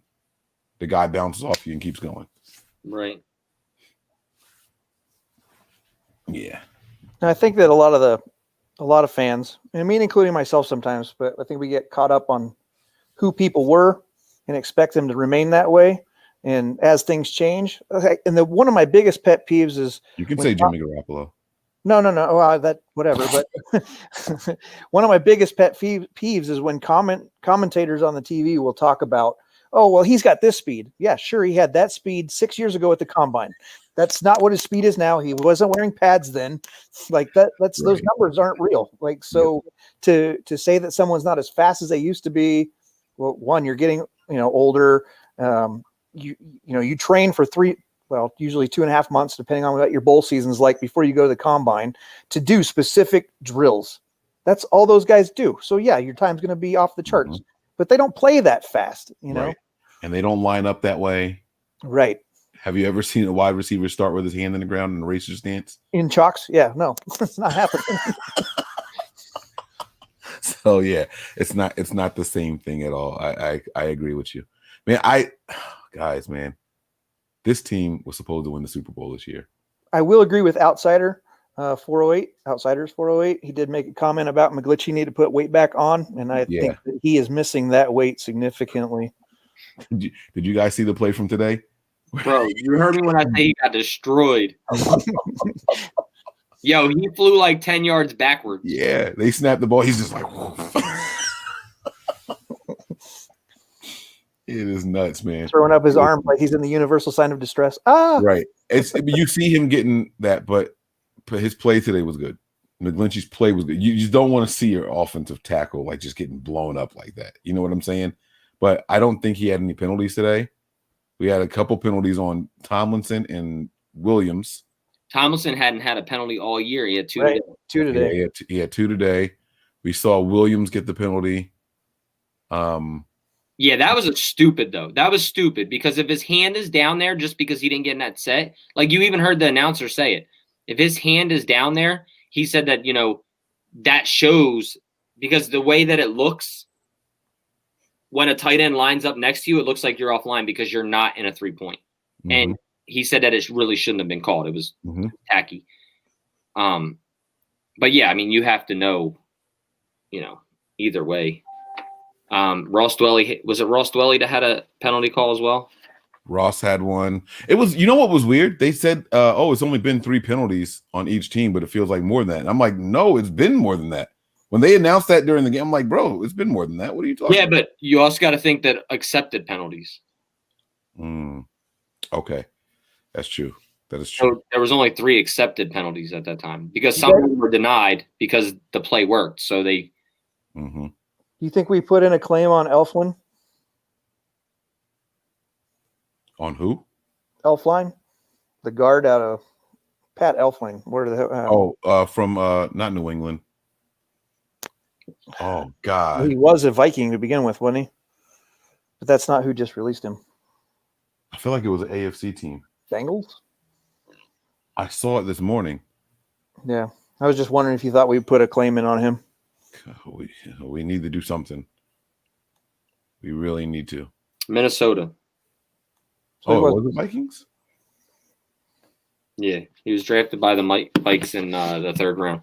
the guy bounces off you and keeps going. Right. Yeah. And I think that a lot of fans, I mean, including myself sometimes, but I think we get caught up on who people were and expect them to remain that way. And as things change, and one of my biggest pet peeves is You can say Jimmy Garoppolo. No. Well, that whatever. But one of my biggest pet peeves is when commentators on the TV will talk about, oh, well, he's got this speed. Yeah, sure, he had that speed 6 years ago at the combine. That's not what his speed is now. He wasn't wearing pads then. Like that. That's those numbers aren't real. Like so, to say that someone's not as fast as they used to be. Well, one, you're getting older. You train for usually 2.5 months, depending on what your bowl season's like, before you go to the combine to do specific drills. That's all those guys do. So yeah, your time's going to be off the charts, but they don't play that fast, Right. And they don't line up that way. Right. Have you ever seen a wide receiver start with his hand in the ground in a racer stance? In chalks? Yeah, no, it's not happening. So yeah, it's not the same thing at all. I agree with you, man. Guys, man, this team was supposed to win the Super Bowl this year. I will agree with Outsiders 408. He did make a comment about McGlinchey need to put weight back on, and I think that he is missing that weight significantly. Did you guys see the play from today? Bro, you heard me when I say he got destroyed. Yo, he flew like 10 yards backwards. Yeah, they snapped the ball. He's just like, it is nuts, man. Throwing up his arm like he's in the universal sign of distress. Right. You see him getting that, but his play today was good. McGlinchey's play was good. You just don't want to see your offensive tackle like just getting blown up like that. You know what I'm saying? But I don't think he had any penalties today. We had a couple penalties on Tomlinson and Williams. Tomlinson hadn't had a penalty all year. He had two today. Yeah, he had two today. We saw Williams get the penalty. Yeah, that was stupid, though. That was stupid because if his hand is down there just because he didn't get in that set, like you even heard the announcer say it. If his hand is down there, he said that, that shows because the way that it looks when a tight end lines up next to you, it looks like you're offline because you're not in a 3-point. Mm-hmm. And he said that it really shouldn't have been called. It was tacky. But yeah, I mean, you have to know, either way. Ross Dwelly, was it Ross Dwelly that had a penalty call as well? Ross had one. It was, what was weird? They said, it's only been 3 penalties on each team, but it feels like more than that. And I'm like, no, it's been more than that. When they announced that during the game, I'm like, bro, it's been more than that. What are you talking about? Yeah, but you also got to think that accepted penalties. Okay. That's true. That is true. So there was only 3 accepted penalties at that time because some of them were denied because the play worked. So they. Mm-hmm. You think we put in a claim on Elfline? On who? Elfline, the guard out of Pat Elfline. Where the from not New England. Oh God, he was a Viking to begin with, wasn't he? But that's not who just released him. I feel like it was an AFC team. Bengals. I saw it this morning. Yeah, I was just wondering if you thought we'd put a claim in on him. We need to do something. We really need to. Minnesota. So was it Vikings? Yeah, he was drafted by the Vikes in the 3rd round.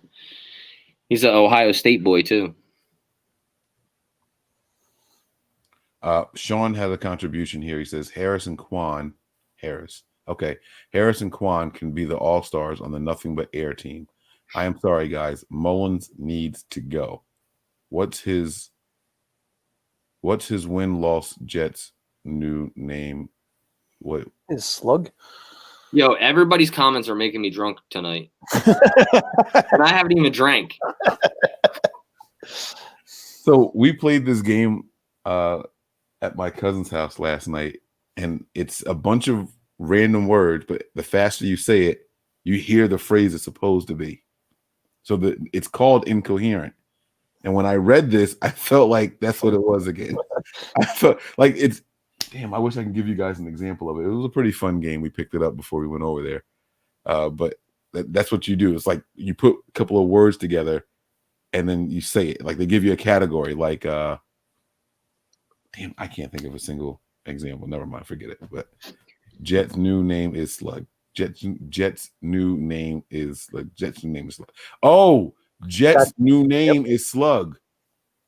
He's an Ohio State boy too. Sean has a contribution here. He says Harris Okay. Harris and Quan can be the all-stars on the Nothing But Air team. I am sorry, guys. Mullins needs to go. What's his win-loss Jets new name? What Is Slug? Yo, everybody's comments are making me drunk tonight. And I haven't even drank. So we played this game at my cousin's house last night, and it's a bunch of random words, but the faster you say it, you hear the phrase it's supposed to be. So it's called incoherent. And when I read this, I felt like that's what it was again. I felt like it's damn. I wish I could give you guys an example of it. It was a pretty fun game. We picked it up before we went over there, but that's what you do. It's like you put a couple of words together, and then you say it. Like they give you a category. Like, damn, I can't think of a single example. Never mind, forget it. But Jet's new name is Slug. Jet's new name is Slug. Oh, Jet's new name is Slug.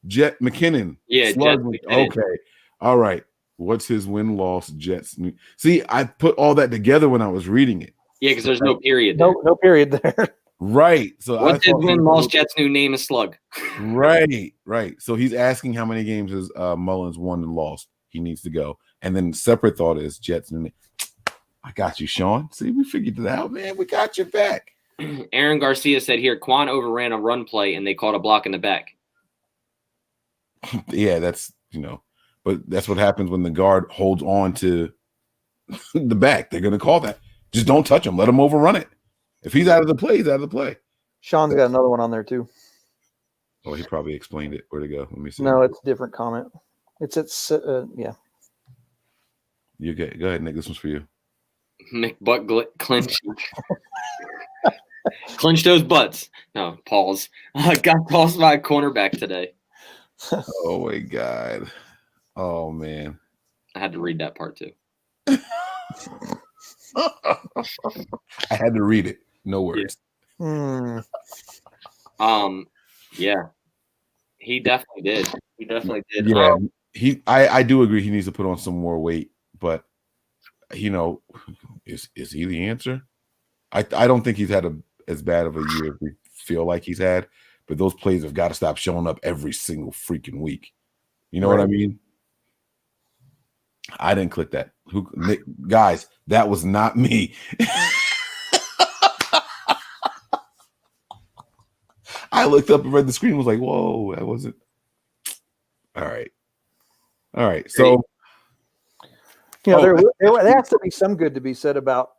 Jet McKinnon. Yeah, Slug. Jet McKinnon. Okay. All right. What's his win-loss Jets new? See, I put all that together when I was reading it. Yeah, because there's no period there. No period there. Right. So What's his win-loss Jets new name is Slug. Right. So he's asking how many games has Mullins won and lost. He needs to go. And then separate thought is Jets new name. I got you, Sean. See, we figured it out, man. We got your back. Aaron Garcia said here, Quan overran a run play and they caught a block in the back. Yeah, that's, but that's what happens when the guard holds on to the back. They're going to call that. Just don't touch him. Let him overrun it. If he's out of the play, he's out of the play. Sean's got another one on there too. Oh, he probably explained it. Where'd it go? Let me see. No, it's a different comment. It's yeah. You get go ahead, Nick. This one's for you. McButt clinch. Clinch those butts. No, pause. I got tossed by a cornerback today. Oh my God. Oh man. I had to read that part too. I had to read it. No words. Yeah. Yeah. He definitely did. Yeah. I do agree he needs to put on some more weight, but is he the answer? I don't think he's had as bad of a year as we feel like he's had, but those plays have got to stop showing up every single freaking week. You know what I mean? I didn't click that. Nick, guys, that was not me. I looked up and read the screen and was like, whoa, that wasn't. All right. So, there has to be some good to be said about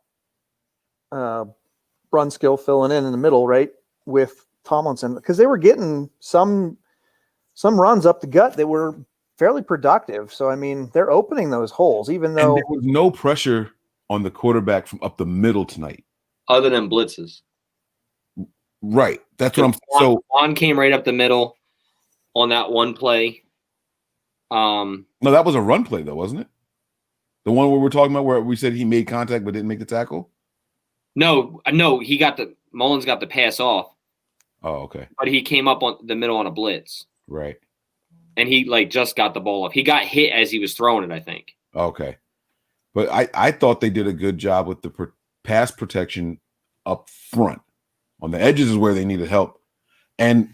Brunskill filling in the middle, right, with Tomlinson, because they were getting some runs up the gut that were fairly productive. So, I mean, they're opening those holes, even though there was no pressure on the quarterback from up the middle tonight. Other than blitzes. Right. That's what I'm so Juan came right up the middle on that one play. No, that was a run play though, wasn't it? The one where we're talking about where we said he made contact but didn't make the tackle? No, Mullins got the pass off. Oh, okay. But he came up on the middle on a blitz. Right. And he just got the ball off. He got hit as he was throwing it, I think. Okay. But I thought they did a good job with the pass protection up front. On the edges is where they needed help. And,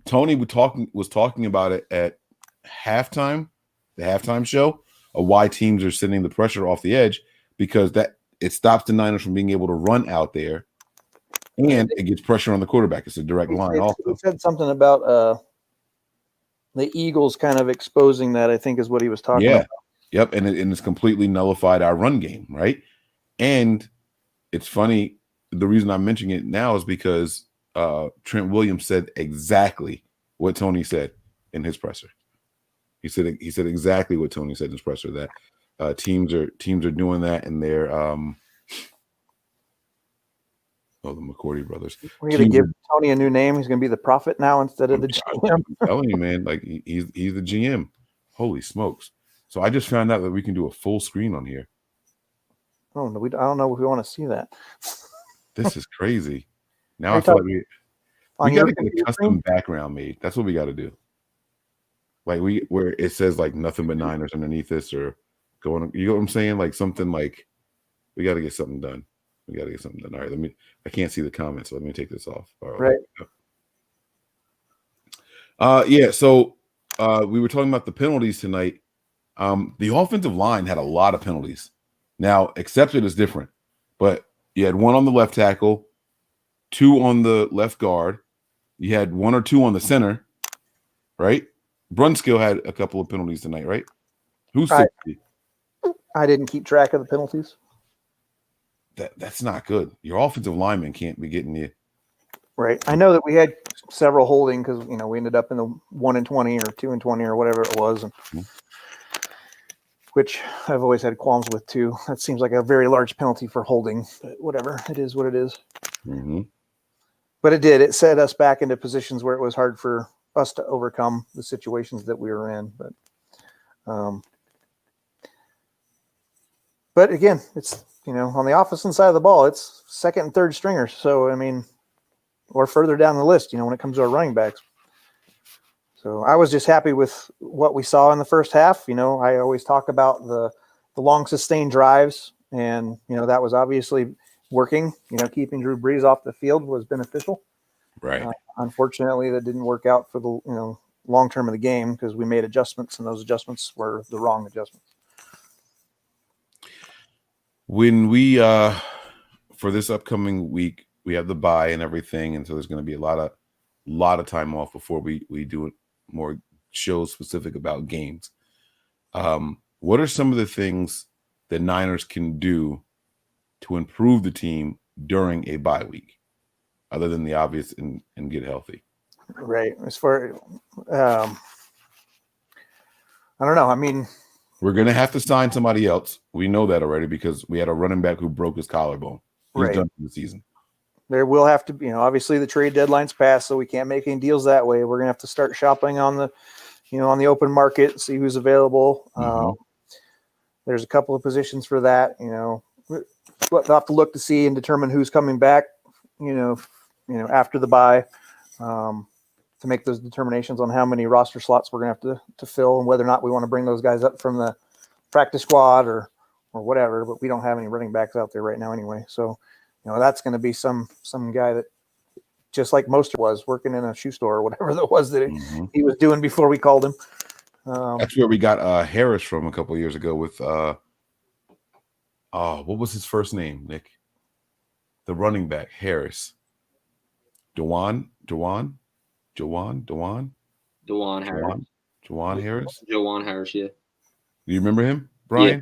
Tony was talking about it at halftime, the halftime show, of why teams are sending the pressure off the edge, because that it stops the Niners from being able to run out there, and it gets pressure on the quarterback. It's a direct line also. He said something about the Eagles kind of exposing that, I think is what he was talking about. Yep, and it's completely nullified our run game, right? And it's funny, the reason I'm mentioning it now is because Trent Williams said exactly what Tony said in his presser. He said exactly what Tony said in his presser, that teams are doing that, and they're the McCourty brothers. We're going to give Tony a new name. He's going to be the prophet now instead of the GM. I'm telling you, man, like he's the GM. Holy smokes! So I just found out that we can do a full screen on here. Oh no, I don't know if we want to see that. This is crazy. Now I feel like we got to get a custom background made. That's what we got to do. Like where it says like nothing but Niners underneath this, or going. You know what I'm saying? Like something like we got to get something done. We got to get something done. All right, I can't see the comments, so let me take this off. All Right. Yeah. So we were talking about the penalties tonight. The offensive line had a lot of penalties. Now, accepted is different, but you had one on the left tackle, two on the left guard. You had one or two on the center, right? Brunskill had a couple of penalties tonight, right? Who's 60? I didn't keep track of the penalties. That's not good. Your offensive lineman can't be getting you. Right. I know that we had several holding because we ended up in the 1 and 20 or 2 and 20 or whatever it was, which I've always had qualms with too. That seems like a very large penalty for holding, but whatever. It is what it is. Mm-hmm. But it set us back into positions where it was hard for us to overcome the situations that we were in. But again, it's on the offensive side of the ball, it's second and third stringers. So or further down the list, when it comes to our running backs. So I was just happy with what we saw in the first half. I always talk about the long sustained drives, and that was obviously working. Keeping Drew Brees off the field was beneficial. Right. Unfortunately, that didn't work out for the long term of the game because we made adjustments, and those adjustments were the wrong adjustments. When we for this upcoming week, we have the bye and everything, and so there's going to be a lot of time off before we do more shows specific about games. What are some of the things that Niners can do to improve the team during a bye week, other than the obvious and get healthy? Right. As far, I don't know. I mean, we're going to have to sign somebody else. We know that already because we had a running back who broke his collarbone. He's done for the season. There will have to be, obviously the trade deadline's passed, so we can't make any deals that way. We're going to have to start shopping on the, on the open market, see who's available. There's a couple of positions for that. We'll have to look to see and determine who's coming back, after the bye, to make those determinations on how many roster slots we're going to have to fill and whether or not we want to bring those guys up from the practice squad or whatever. But we don't have any running backs out there right now anyway, so. That's going to be some guy that, just like Mostert was, working in a shoe store or whatever that was that he was doing before we called him. That's where we got Harris from a couple of years ago with what was his first name, Nick? The running back, Harris. Dewan Harris. Dewan Harris, yeah. Do you remember him, Brian?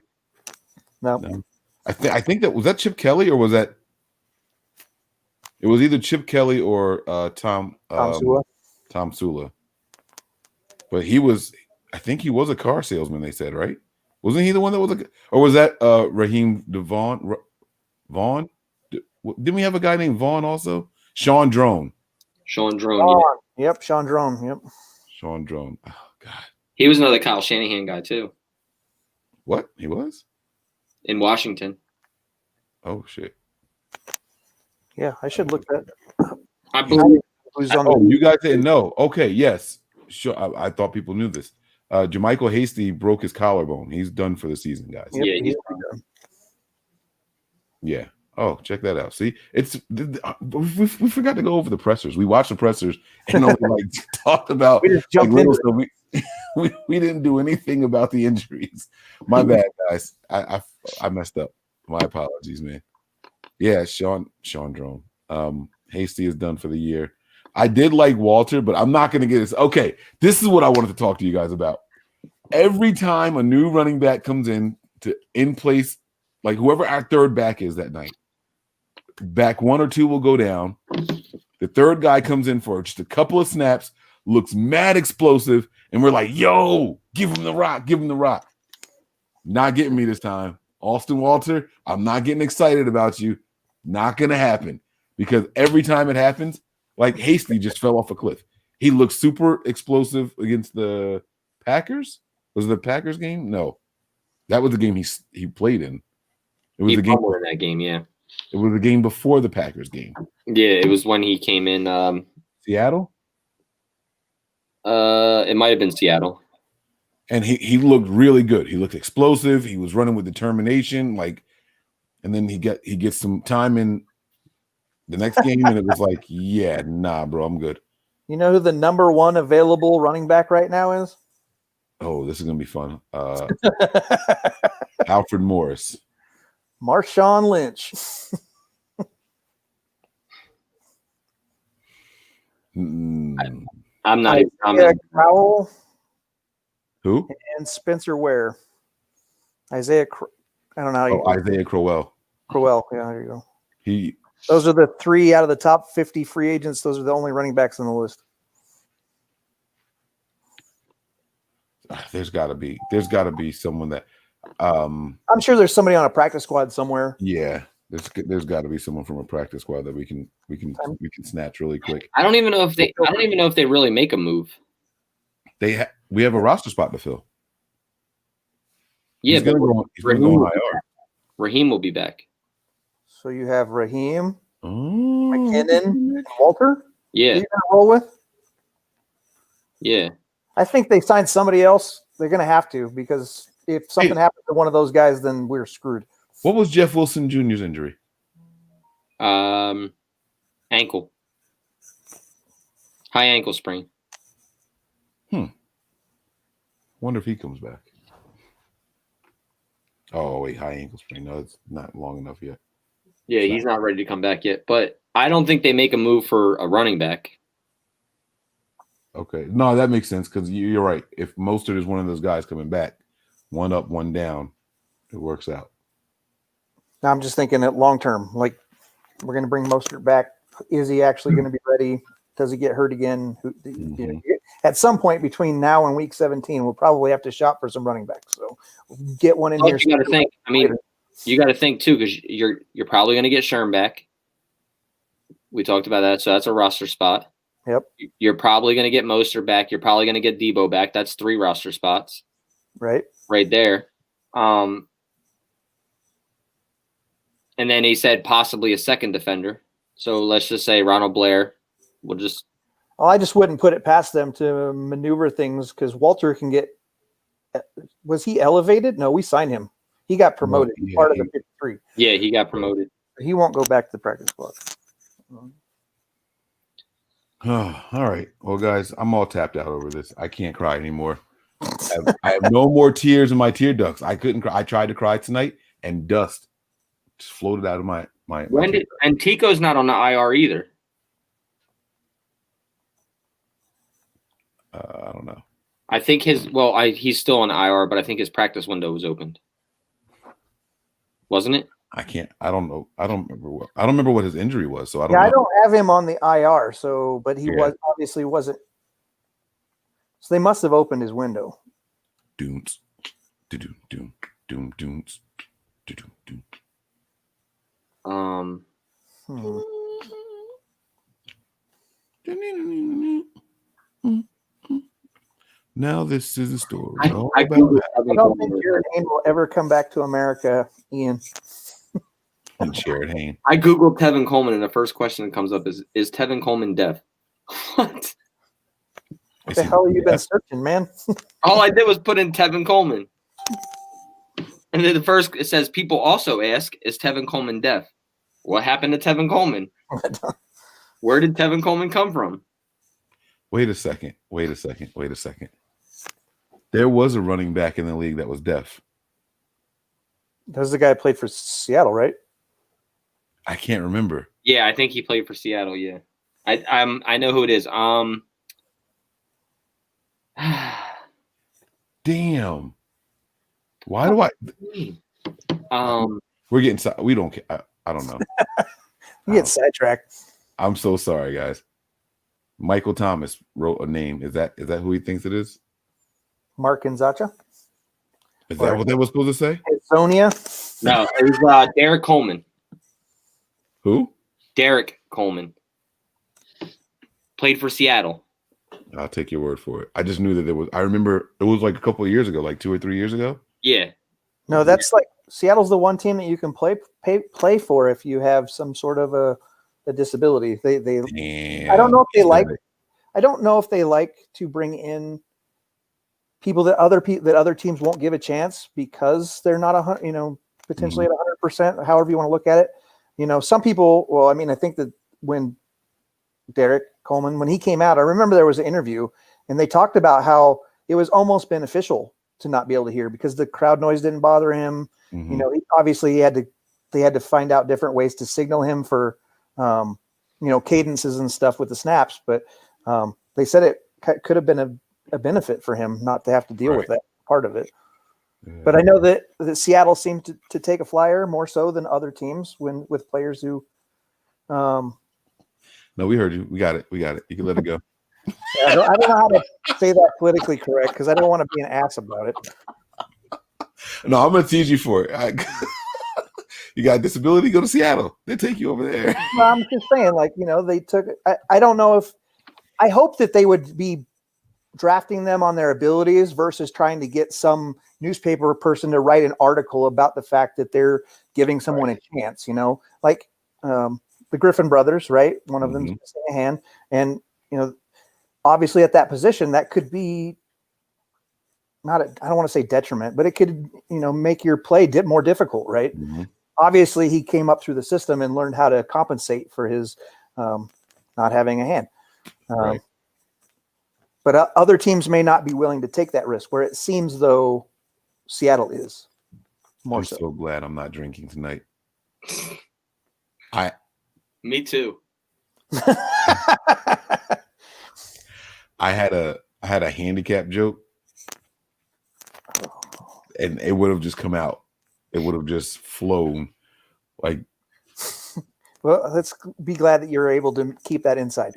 Yeah. No. I think that was Chip Kelly or was that? It was either Chip Kelly or Tom Sula. But I think he was a car salesman, they said, right? Wasn't he the one that was or was that Raheem Vaughn? Didn't we have a guy named Vaughn also? Sean Drone. Yep, Sean Drone. Yep. Sean Drone. Oh, God. He was another Kyle Shanahan guy, too. What? He was? In Washington. Oh, shit. Yeah, I should look that. I believe. You guys didn't know. Okay, yes. Sure. I thought people knew this. Jermichael Hasty broke his collarbone. He's done for the season, guys. Yep, yeah, he's done. Yeah. Oh, check that out. See, we forgot to go over the pressers. We watched the pressers and only talked about. We just jumped into it. We didn't do anything about the injuries. My bad, guys. I messed up. My apologies, man. Yeah, Sean Drone. Hasty is done for the year. I did like Walter, but I'm not going to get this. Okay, this is what I wanted to talk to you guys about. Every time a new running back comes in place, like whoever our third back is that night, back one or two will go down. The third guy comes in for just a couple of snaps, looks mad explosive, and we're like, yo, give him the rock. Not getting me this time. Austin Walter, I'm not getting excited about you. Not going to happen because every time it happens, like Hasty just fell off a cliff. He looked super explosive against the Packers. Was it the Packers game? No, that was the game he played in. It was the game in that game. Yeah, it was the game before the Packers game. Yeah, it was when he came in. Seattle. It might have been Seattle. And he looked really good. He looked explosive. He was running with determination. Like, and then he gets some time in the next game, and it was like, yeah, nah, bro, I'm good. You know who the number one available running back right now is? Oh, this is gonna be fun. Alfred Morris. Marshawn Lynch. I'm not even Isaiah commenting. Crowell Who? and Spencer Ware. I don't know how you Isaiah Crowell. Crowell. Yeah, there you go. Those are the 3 out of the top 50 free agents. Those are the only running backs on the list. There's got to be someone that. I'm sure there's somebody on a practice squad somewhere. Yeah, there's got to be someone from a practice squad that we can snatch really quick. I don't even know if they really make a move. We have a roster spot to fill. Yeah, he's gonna go on IR. Raheem will be back. So you have Raheem, Oh. McKinnon, and Walter. Yeah, You're gonna roll with. yeah. I think they signed somebody else. They're going to have to, because if something happens to one of those guys, then we're screwed. What was Jeff Wilson Jr.'s injury? Ankle. High ankle sprain. Wonder if he comes back. Oh wait, high ankle sprain. No, it's not long enough yet. Yeah, he's not ready to come back yet. But I don't think they make a move for a running back. Okay, no, that makes sense, because you're right. If Mostert is one of those guys coming back, one up, one down, it works out. Now I'm just thinking at long term, like, we're going to bring Mostert back. Is he actually going to be ready? Does he get hurt again? At some point between now and week 17, we'll probably have to shop for some running backs. So get one in here. You got to think. I mean, you got to think too, because you're probably going to get Sherm back. We talked about that, so that's a roster spot. Yep. You're probably going to get Mostert back. You're probably going to get Debo back. That's 3 roster spots. Right there. And then he said possibly a second defender. So let's just say Ronald Blair. We'll just. Well, I just wouldn't put it past them to maneuver things, because Walter can get. Was he elevated? No, we signed him. He got promoted. He's part of the 53. Yeah, he got promoted. He won't go back to the practice squad. Oh, all right. Well, guys, I'm all tapped out over this. I can't cry anymore. I have no more tears in my tear ducts. I couldn't cry. I tried to cry tonight, and dust just floated out of my. And Tico's not on the IR either. I don't know. I think he's still on IR, but I think his practice window was opened. Wasn't it? I don't know. I don't remember what his injury was. So I don't know. I don't have him on the IR. So, but he obviously wasn't. So they must have opened his window. Dooms. Doom. Doom. Doom. Dooms. Doom. Doom. Now this is a story. I don't think Jared Hayne will ever come back to America, Ian. And Jared Hayne. I googled Tevin Coleman, and the first question that comes up is Tevin Coleman deaf? What? What the hell have you been searching, man? All I did was put in Tevin Coleman. And then it says, people also ask, is Tevin Coleman deaf? What happened to Tevin Coleman? Where did Tevin Coleman come from? Wait a second. There was a running back in the league that was deaf. That was the guy who played for Seattle, right? I can't remember. Yeah, I think he played for Seattle, yeah. I know who it is. Damn. Why do we're getting we don't care. I don't know. You get sidetracked. I'm so sorry, guys. Michael Thomas wrote a name. Is that who he thinks it is? Mark Nzacha? Is that what that was supposed to say? Sonia? No, it was Derek Coleman. Who? Derek Coleman. Played for Seattle. I'll take your word for it. I just knew that there was. I remember it was like a couple of years ago, like 2 or 3 years ago. Yeah. No, that's like Seattle's the one team that you can play for if you have some sort of a disability. They Damn. I don't know if they like. I don't know if they like to bring in people that other teams won't give a chance because they're not potentially at 100%. However you want to look at it, some people. Well, I mean, I think that when Derek Coleman, when he came out, I remember there was an interview and they talked about how it was almost beneficial to not be able to hear because the crowd noise didn't bother him. Obviously they had to find out different ways to signal him for, cadences and stuff with the snaps. But they said it could have been a benefit for him not to have to deal with that part of it. Yeah. But I know that Seattle seemed to take a flyer more so than other teams with players who. No, we heard you. We got it. You can let it go. I don't know how to say that politically correct because I don't want to be an ass about it. No, I'm going to tease you for it. You got a disability, go to Seattle. They take you over there. Well, I'm just saying, they took – I don't know if – I hope that they would be drafting them on their abilities versus trying to get some newspaper person to write an article about the fact that they're giving someone a chance, the Griffin brothers, right? One of them's missing a hand. And, obviously at that position, that could be I don't want to say detriment, but it could, make your play more difficult, right? Mm-hmm. Obviously he came up through the system and learned how to compensate for his not having a hand. Right. But other teams may not be willing to take that risk where it seems though Seattle is more I'm so glad I'm not drinking tonight. Me too. I had a handicap joke, and it would have just come out. It would have just flown, like. Well, let's be glad that you're able to keep that inside.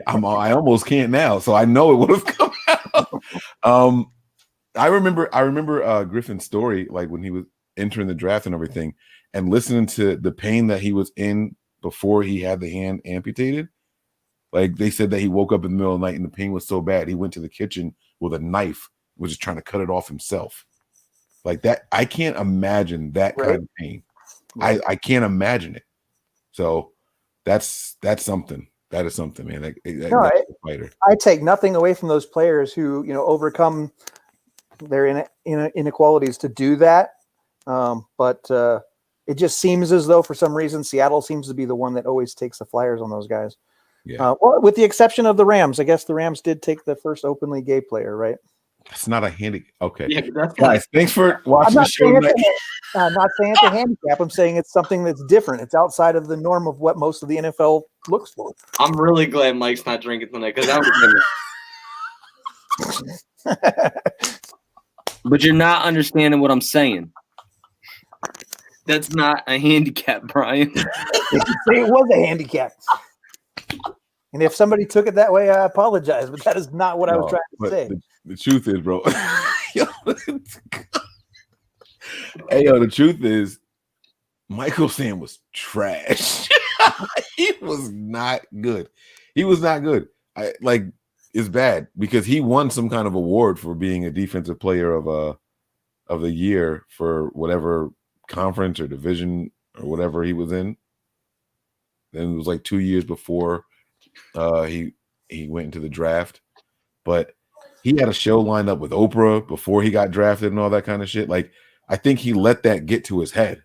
I almost can't now, so I know it would have come out. I remember Griffin's story, like when he was entering the draft and everything, and listening to the pain that he was in before he had the hand amputated. Like they said that he woke up in the middle of the night and the pain was so bad he went to the kitchen with a knife, was just trying to cut it off himself. Like that, I can't imagine that kind of pain. Right. I can't imagine it. So that's something. That is something, man. That's a fighter. I take nothing away from those players who overcome their inequalities to do that. But it just seems as though for some reason Seattle seems to be the one that always takes the flyers on those guys. Yeah. Well, with the exception of the Rams, I guess the Rams did take the first openly gay player, right? It's not a handicap. Okay. Yeah, that's guys, thanks for watching the show tonight. I'm not saying it's a handicap. I'm saying it's something that's different. It's outside of the norm of what most of the NFL looks for. I'm really glad Mike's not drinking tonight because that was But you're not understanding what I'm saying. That's not a handicap, Brian. It was a handicap. And if somebody took it that way, I apologize, but that is not what I was trying to say. The truth is, bro. The truth is, Michael Sam was trash. He was not good. It's bad because he won some kind of award for being a defensive player of the year for whatever conference or division or whatever he was in. Then it was like 2 years before he went into the draft, but he had a show lined up with Oprah before he got drafted and all that kind of shit. Like, I think he let that get to his head.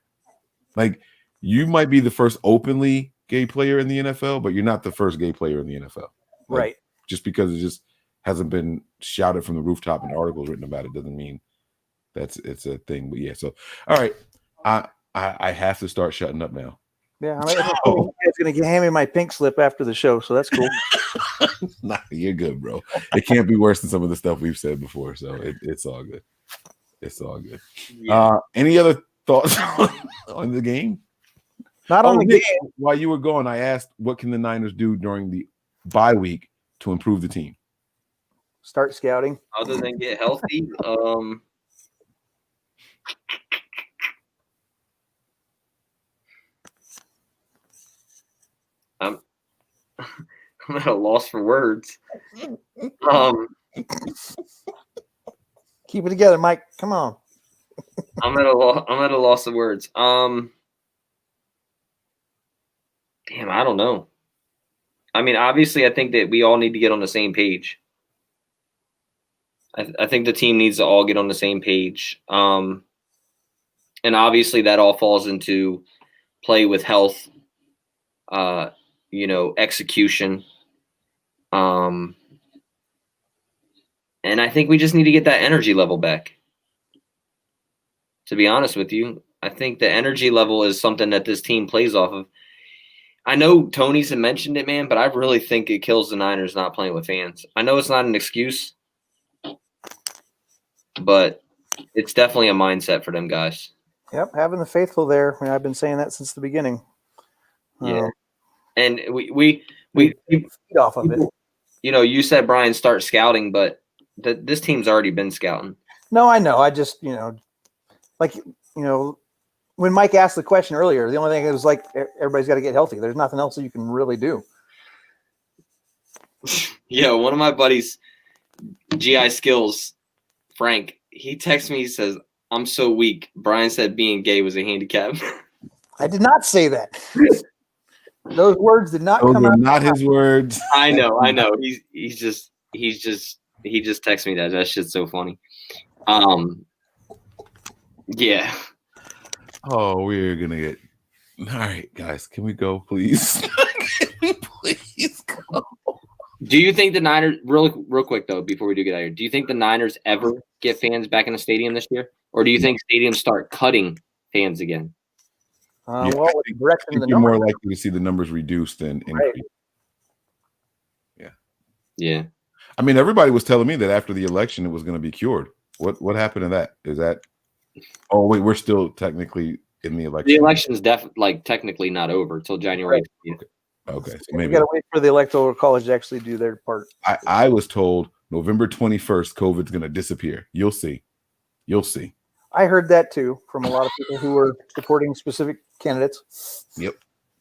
Like, you might be the first openly gay player in the NFL, but you're not the first gay player in the NFL. Like, right. Just because it just hasn't been shouted from the rooftop and articles written about it doesn't mean it's a thing. But yeah, so all right. I have to start shutting up now. Yeah, I'm going to hand me my pink slip after the show, so that's cool. Nah, you're good, bro. It can't be worse than some of the stuff we've said before, so it's all good. It's all good. Yeah. Any other thoughts on the game? Not on the game. While you were gone, I asked, what can the Niners do during the bye week to improve the team? Start scouting. Other than get healthy, I'm at a loss for words. Keep it together, Mike. Come on. I'm at a loss of words. Damn, I don't know. I mean, obviously, I think that we all need to get on the same page. I think the team needs to all get on the same page. And obviously that all falls into play with health, execution. And I think we just need to get that energy level back. To be honest with you, I think the energy level is something that this team plays off of. I know Tony's had mentioned it, man, but I really think it kills the Niners not playing with fans. I know it's not an excuse, but it's definitely a mindset for them guys. Yep, having the faithful there. I mean, I've been saying that since the beginning. Yeah, and we feed off of it. You said, Brian, start scouting, but this team's already been scouting. No, I know. I just when Mike asked the question earlier, the only thing was like everybody's got to get healthy. There's nothing else that you can really do. Yeah, one of my buddies, GI Skills, Frank, he texts me, he says, "I'm so weak." Brian said being gay was a handicap. I did not say that. Those words did not Those come are out. not his words. I know. He just texts me that. That shit's so funny. Yeah. Oh, we're gonna get. All right, guys, can we go, please? Can we please go? Do you think the Niners, real quick though, before we do get out of here, do you think the Niners ever get fans back in the stadium this year, or do you think stadiums start cutting fans again? I Well, think you're more likely to see the numbers reduced than increase. Right. Yeah. I mean, everybody was telling me that after the election it was going to be cured. What happened to that? Is that? Oh wait, we're still technically in the election. The election's technically not over till January. Right. Okay, so We maybe got to wait for the Electoral College to actually do their part. I was told November 21st, COVID's going to disappear. You'll see. I heard that too from a lot of people who were supporting specific candidates. Yep.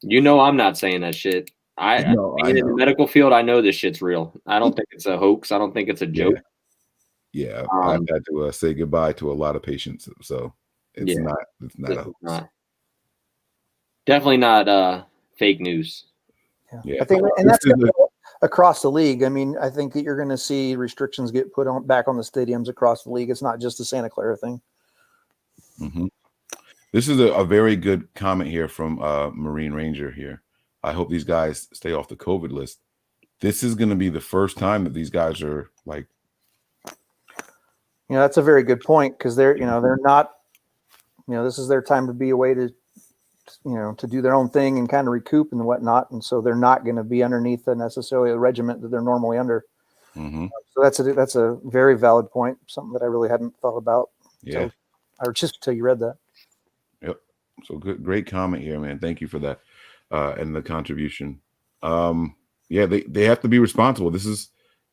I'm not saying that shit. In the medical field, I know this shit's real. I don't think it's a hoax. I don't think it's a joke. Yeah, I've had to say goodbye to a lot of patients, so it's not a hoax. Definitely not fake news. Yeah. I think, and that's across the league. I mean, I think that you're going to see restrictions get put back on the stadiums across the league. It's not just a Santa Clara thing. Mm-hmm. This is a very good comment here from Marine Ranger here. I hope these guys stay off the COVID list. This is going to be the first time that these guys are like. That's a very good point because they're not, this is their time to be away to do their own thing and kind of recoup and whatnot. And so they're not going to be underneath necessarily a regiment that they're normally under. Mm-hmm. So that's a very valid point. Something that I really hadn't thought about. Yeah. Or just until you read that. Yep. So great comment here, man. Thank you for that. And the contribution. They have to be responsible. This is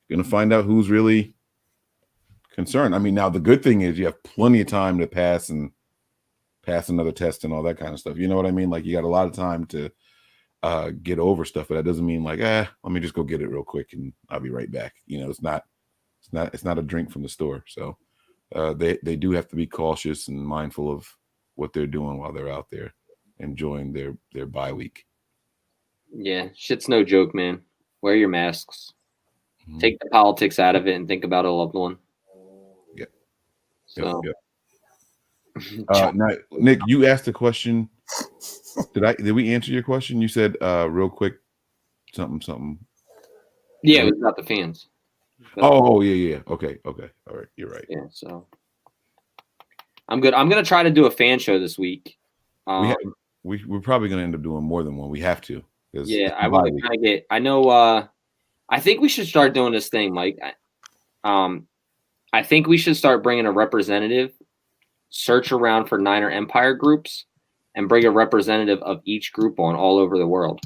going to find out who's really concerned. I mean, now the good thing is you have plenty of time to pass another test and all that kind of stuff. You know what I mean? Like you got a lot of time to get over stuff, but that doesn't mean like, let me just go get it real quick and I'll be right back. It's not a drink from the store. So they do have to be cautious and mindful of what they're doing while they're out there enjoying their bye week. Yeah, shit's no joke, man. Wear your masks. Mm-hmm. Take the politics out of it and think about a loved one. Yeah. So. Yep. Now, Nick, you asked a question. Did we answer your question? You said real quick something. Yeah, it was about the fans. Yeah. Okay. All right. You're right. Yeah, so I'm good. I'm gonna try to do a fan show this week. We're probably gonna end up doing more than one. We have to. Yeah, I want to kind of get. I know. I think we should start doing this thing, Mike. I think we should start bringing a representative, search around for Niner Empire groups, and bring a representative of each group on all over the world.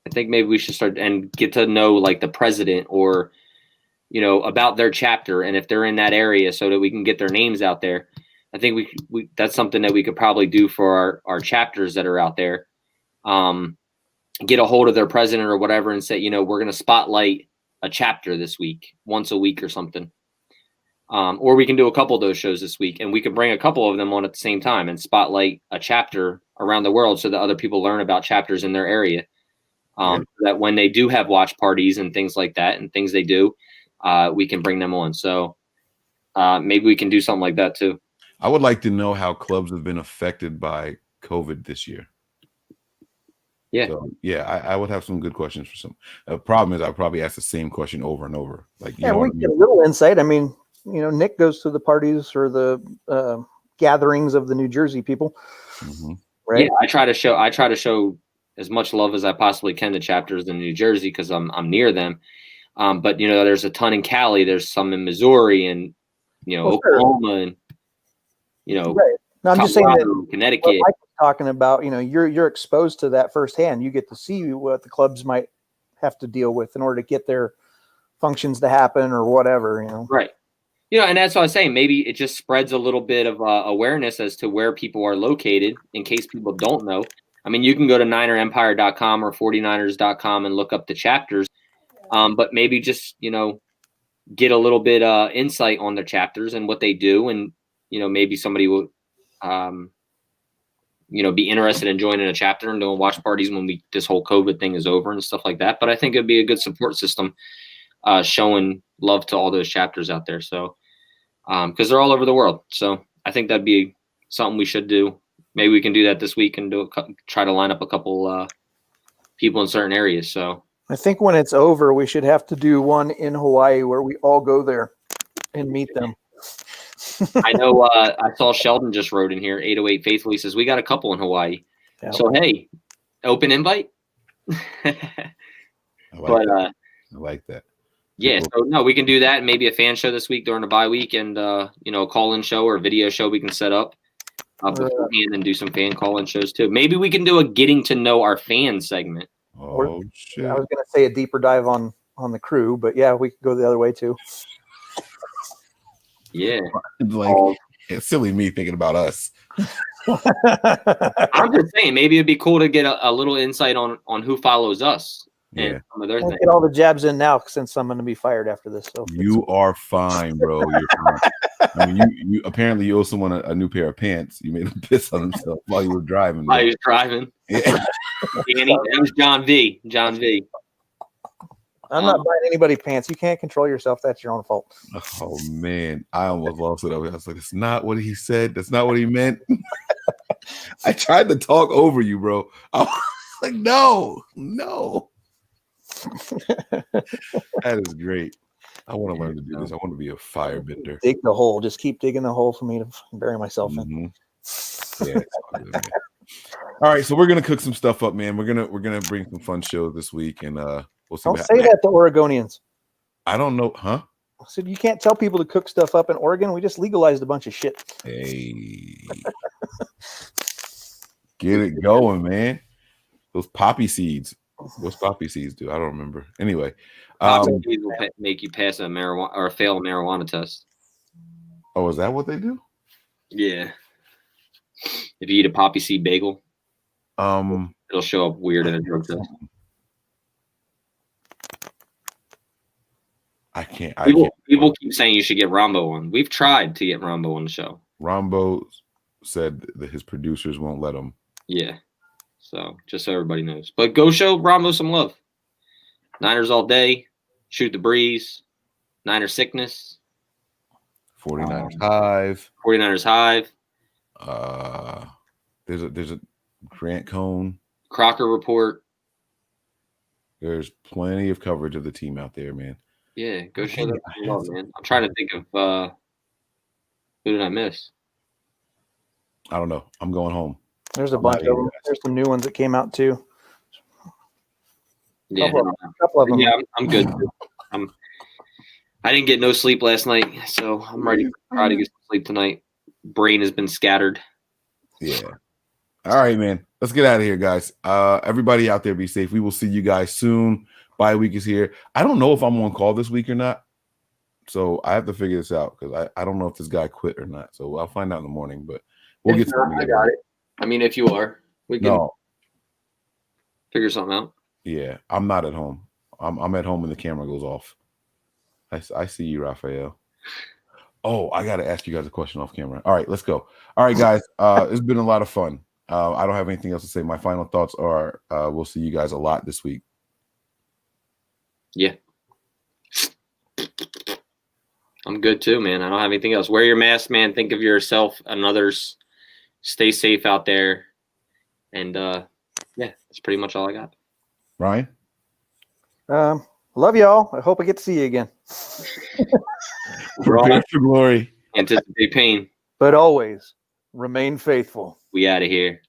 I think maybe we should start and get to know like the president or, about their chapter and if they're in that area so that we can get their names out there. I think we that's something that we could probably do for our chapters that are out there. Get a hold of their president or whatever and say, we're going to spotlight a chapter this week, once a week or something. Or we can do a couple of those shows this week and we can bring a couple of them on at the same time and spotlight a chapter around the world so that other people learn about chapters in their area. That when they do have watch parties and things like that and things they do, we can bring them on. So maybe we can do something like that too. I would like to know how clubs have been affected by COVID this year. Yeah. So, yeah, I would have some good questions for some. The problem is I'll probably ask the same question over and over. Like, you know we what I get mean? a little insight. I mean, Nick goes to the parties or the gatherings of the New Jersey people, right? Yeah, I try to show as much love as I possibly can to chapters in New Jersey because I'm near them. But there's a ton in Cali. There's some in Missouri and Oklahoma and Right. No, I'm just saying that Connecticut. what Mike was talking about, you're exposed to that firsthand. You get to see what the clubs might have to deal with in order to get their functions to happen or whatever, Right. And that's what I was saying. Maybe it just spreads a little bit of awareness as to where people are located in case people don't know. I mean, you can go to NinerEmpire.com or 49ers.com and look up the chapters. But maybe just, get a little bit insight on their chapters and what they do. And, maybe somebody will, be interested in joining a chapter and doing watch parties when this whole COVID thing is over and stuff like that. But I think it'd be a good support system showing love to all those chapters out there. So, because they're all over the world. So I think that'd be something we should do. Maybe we can do that this week and try to line up a couple people in certain areas. So I think when it's over, we should have to do one in Hawaii where we all go there and meet them. I know I saw Sheldon just wrote in here, 808 Faithfully says, we got a couple in Hawaii. Yeah. So, hey, open invite. I like that. Yeah, so no, we can do that. Maybe a fan show this week during the bye week and, a call-in show or a video show we can set up beforehand and do some fan call-in shows too. Maybe we can do a getting to know our fans segment. Oh, shit. I was going to say a deeper dive on the crew, but yeah, we could go the other way too. Yeah. It's silly me thinking about us. I'm just saying, maybe it'd be cool to get a little insight on who follows us. Yeah. Some of their things. Get all the jabs in now since I'm going to be fired after this. So you are fine, bro. You're fine. I mean, you apparently you owe someone a new pair of pants. You made him piss on himself while you were driving. While he was driving. Yeah. Danny, that was John V. I'm not buying anybody pants. You can't control yourself. That's your own fault. Oh man, I almost lost it. I was like, "It's not what he said. That's not what he meant." I tried to talk over you, bro. I was like, "No." That is great. I want to learn to do this. I want to be a firebender. Dig the hole. Just keep digging the hole for me to bury myself in. Yeah. It's all good, man. All right, so we're gonna cook some stuff up, man. We're gonna bring some fun shows this week, and we'll see. Don't say that to Oregonians. I don't know, huh? I said you can't tell people to cook stuff up in Oregon. We just legalized a bunch of shit. Hey, get it going, man. Those poppy seeds. What's poppy seeds do? I don't remember. Anyway, poppy seeds will make you pass a marijuana or fail a marijuana test. Oh, is that what they do? Yeah. If you eat a poppy seed bagel, it'll show up weird in a drug test. People keep saying you should get Rambo on. We've tried to get Rambo on the show. Rambo said that his producers won't let him. Yeah. So just so everybody knows. But go show Rambo some love. Niners all day. Shoot the breeze. Niner sickness. 49ers Hive. 49ers Hive. There's a Grant Cone. Crocker Report. There's plenty of coverage of the team out there, man. Yeah, go show that love, man. I'm trying to think of who did I miss? I don't know. I'm going home. There's a bunch of them. There's some new ones that came out too. Yeah, a couple of them. Yeah, I'm good. I didn't get no sleep last night, so I'm ready to try to get some sleep tonight. Brain has been scattered. Yeah. All right, man. Let's get out of here, guys. Everybody out there, be safe. We will see you guys soon. Bye week is here. I don't know if I'm on call this week or not, so I have to figure this out because I don't know if this guy quit or not. So I'll find out in the morning, but we'll get something together. I got it. I mean, if you are, we can figure something out. Yeah, I'm not at home. I'm at home and the camera goes off. I see you, Raphael. Oh, I got to ask you guys a question off camera. All right, let's go. All right, guys. It's been a lot of fun. I don't have anything else to say. My final thoughts are we'll see you guys a lot this week. Yeah. I'm good too, man. I don't have anything else. Wear your mask, man. Think of yourself and others. Stay safe out there. And yeah, that's pretty much all I got. Ryan? Love y'all. I hope I get to see you again. Prepare for glory. Anticipate pain. But always remain faithful. We out of here.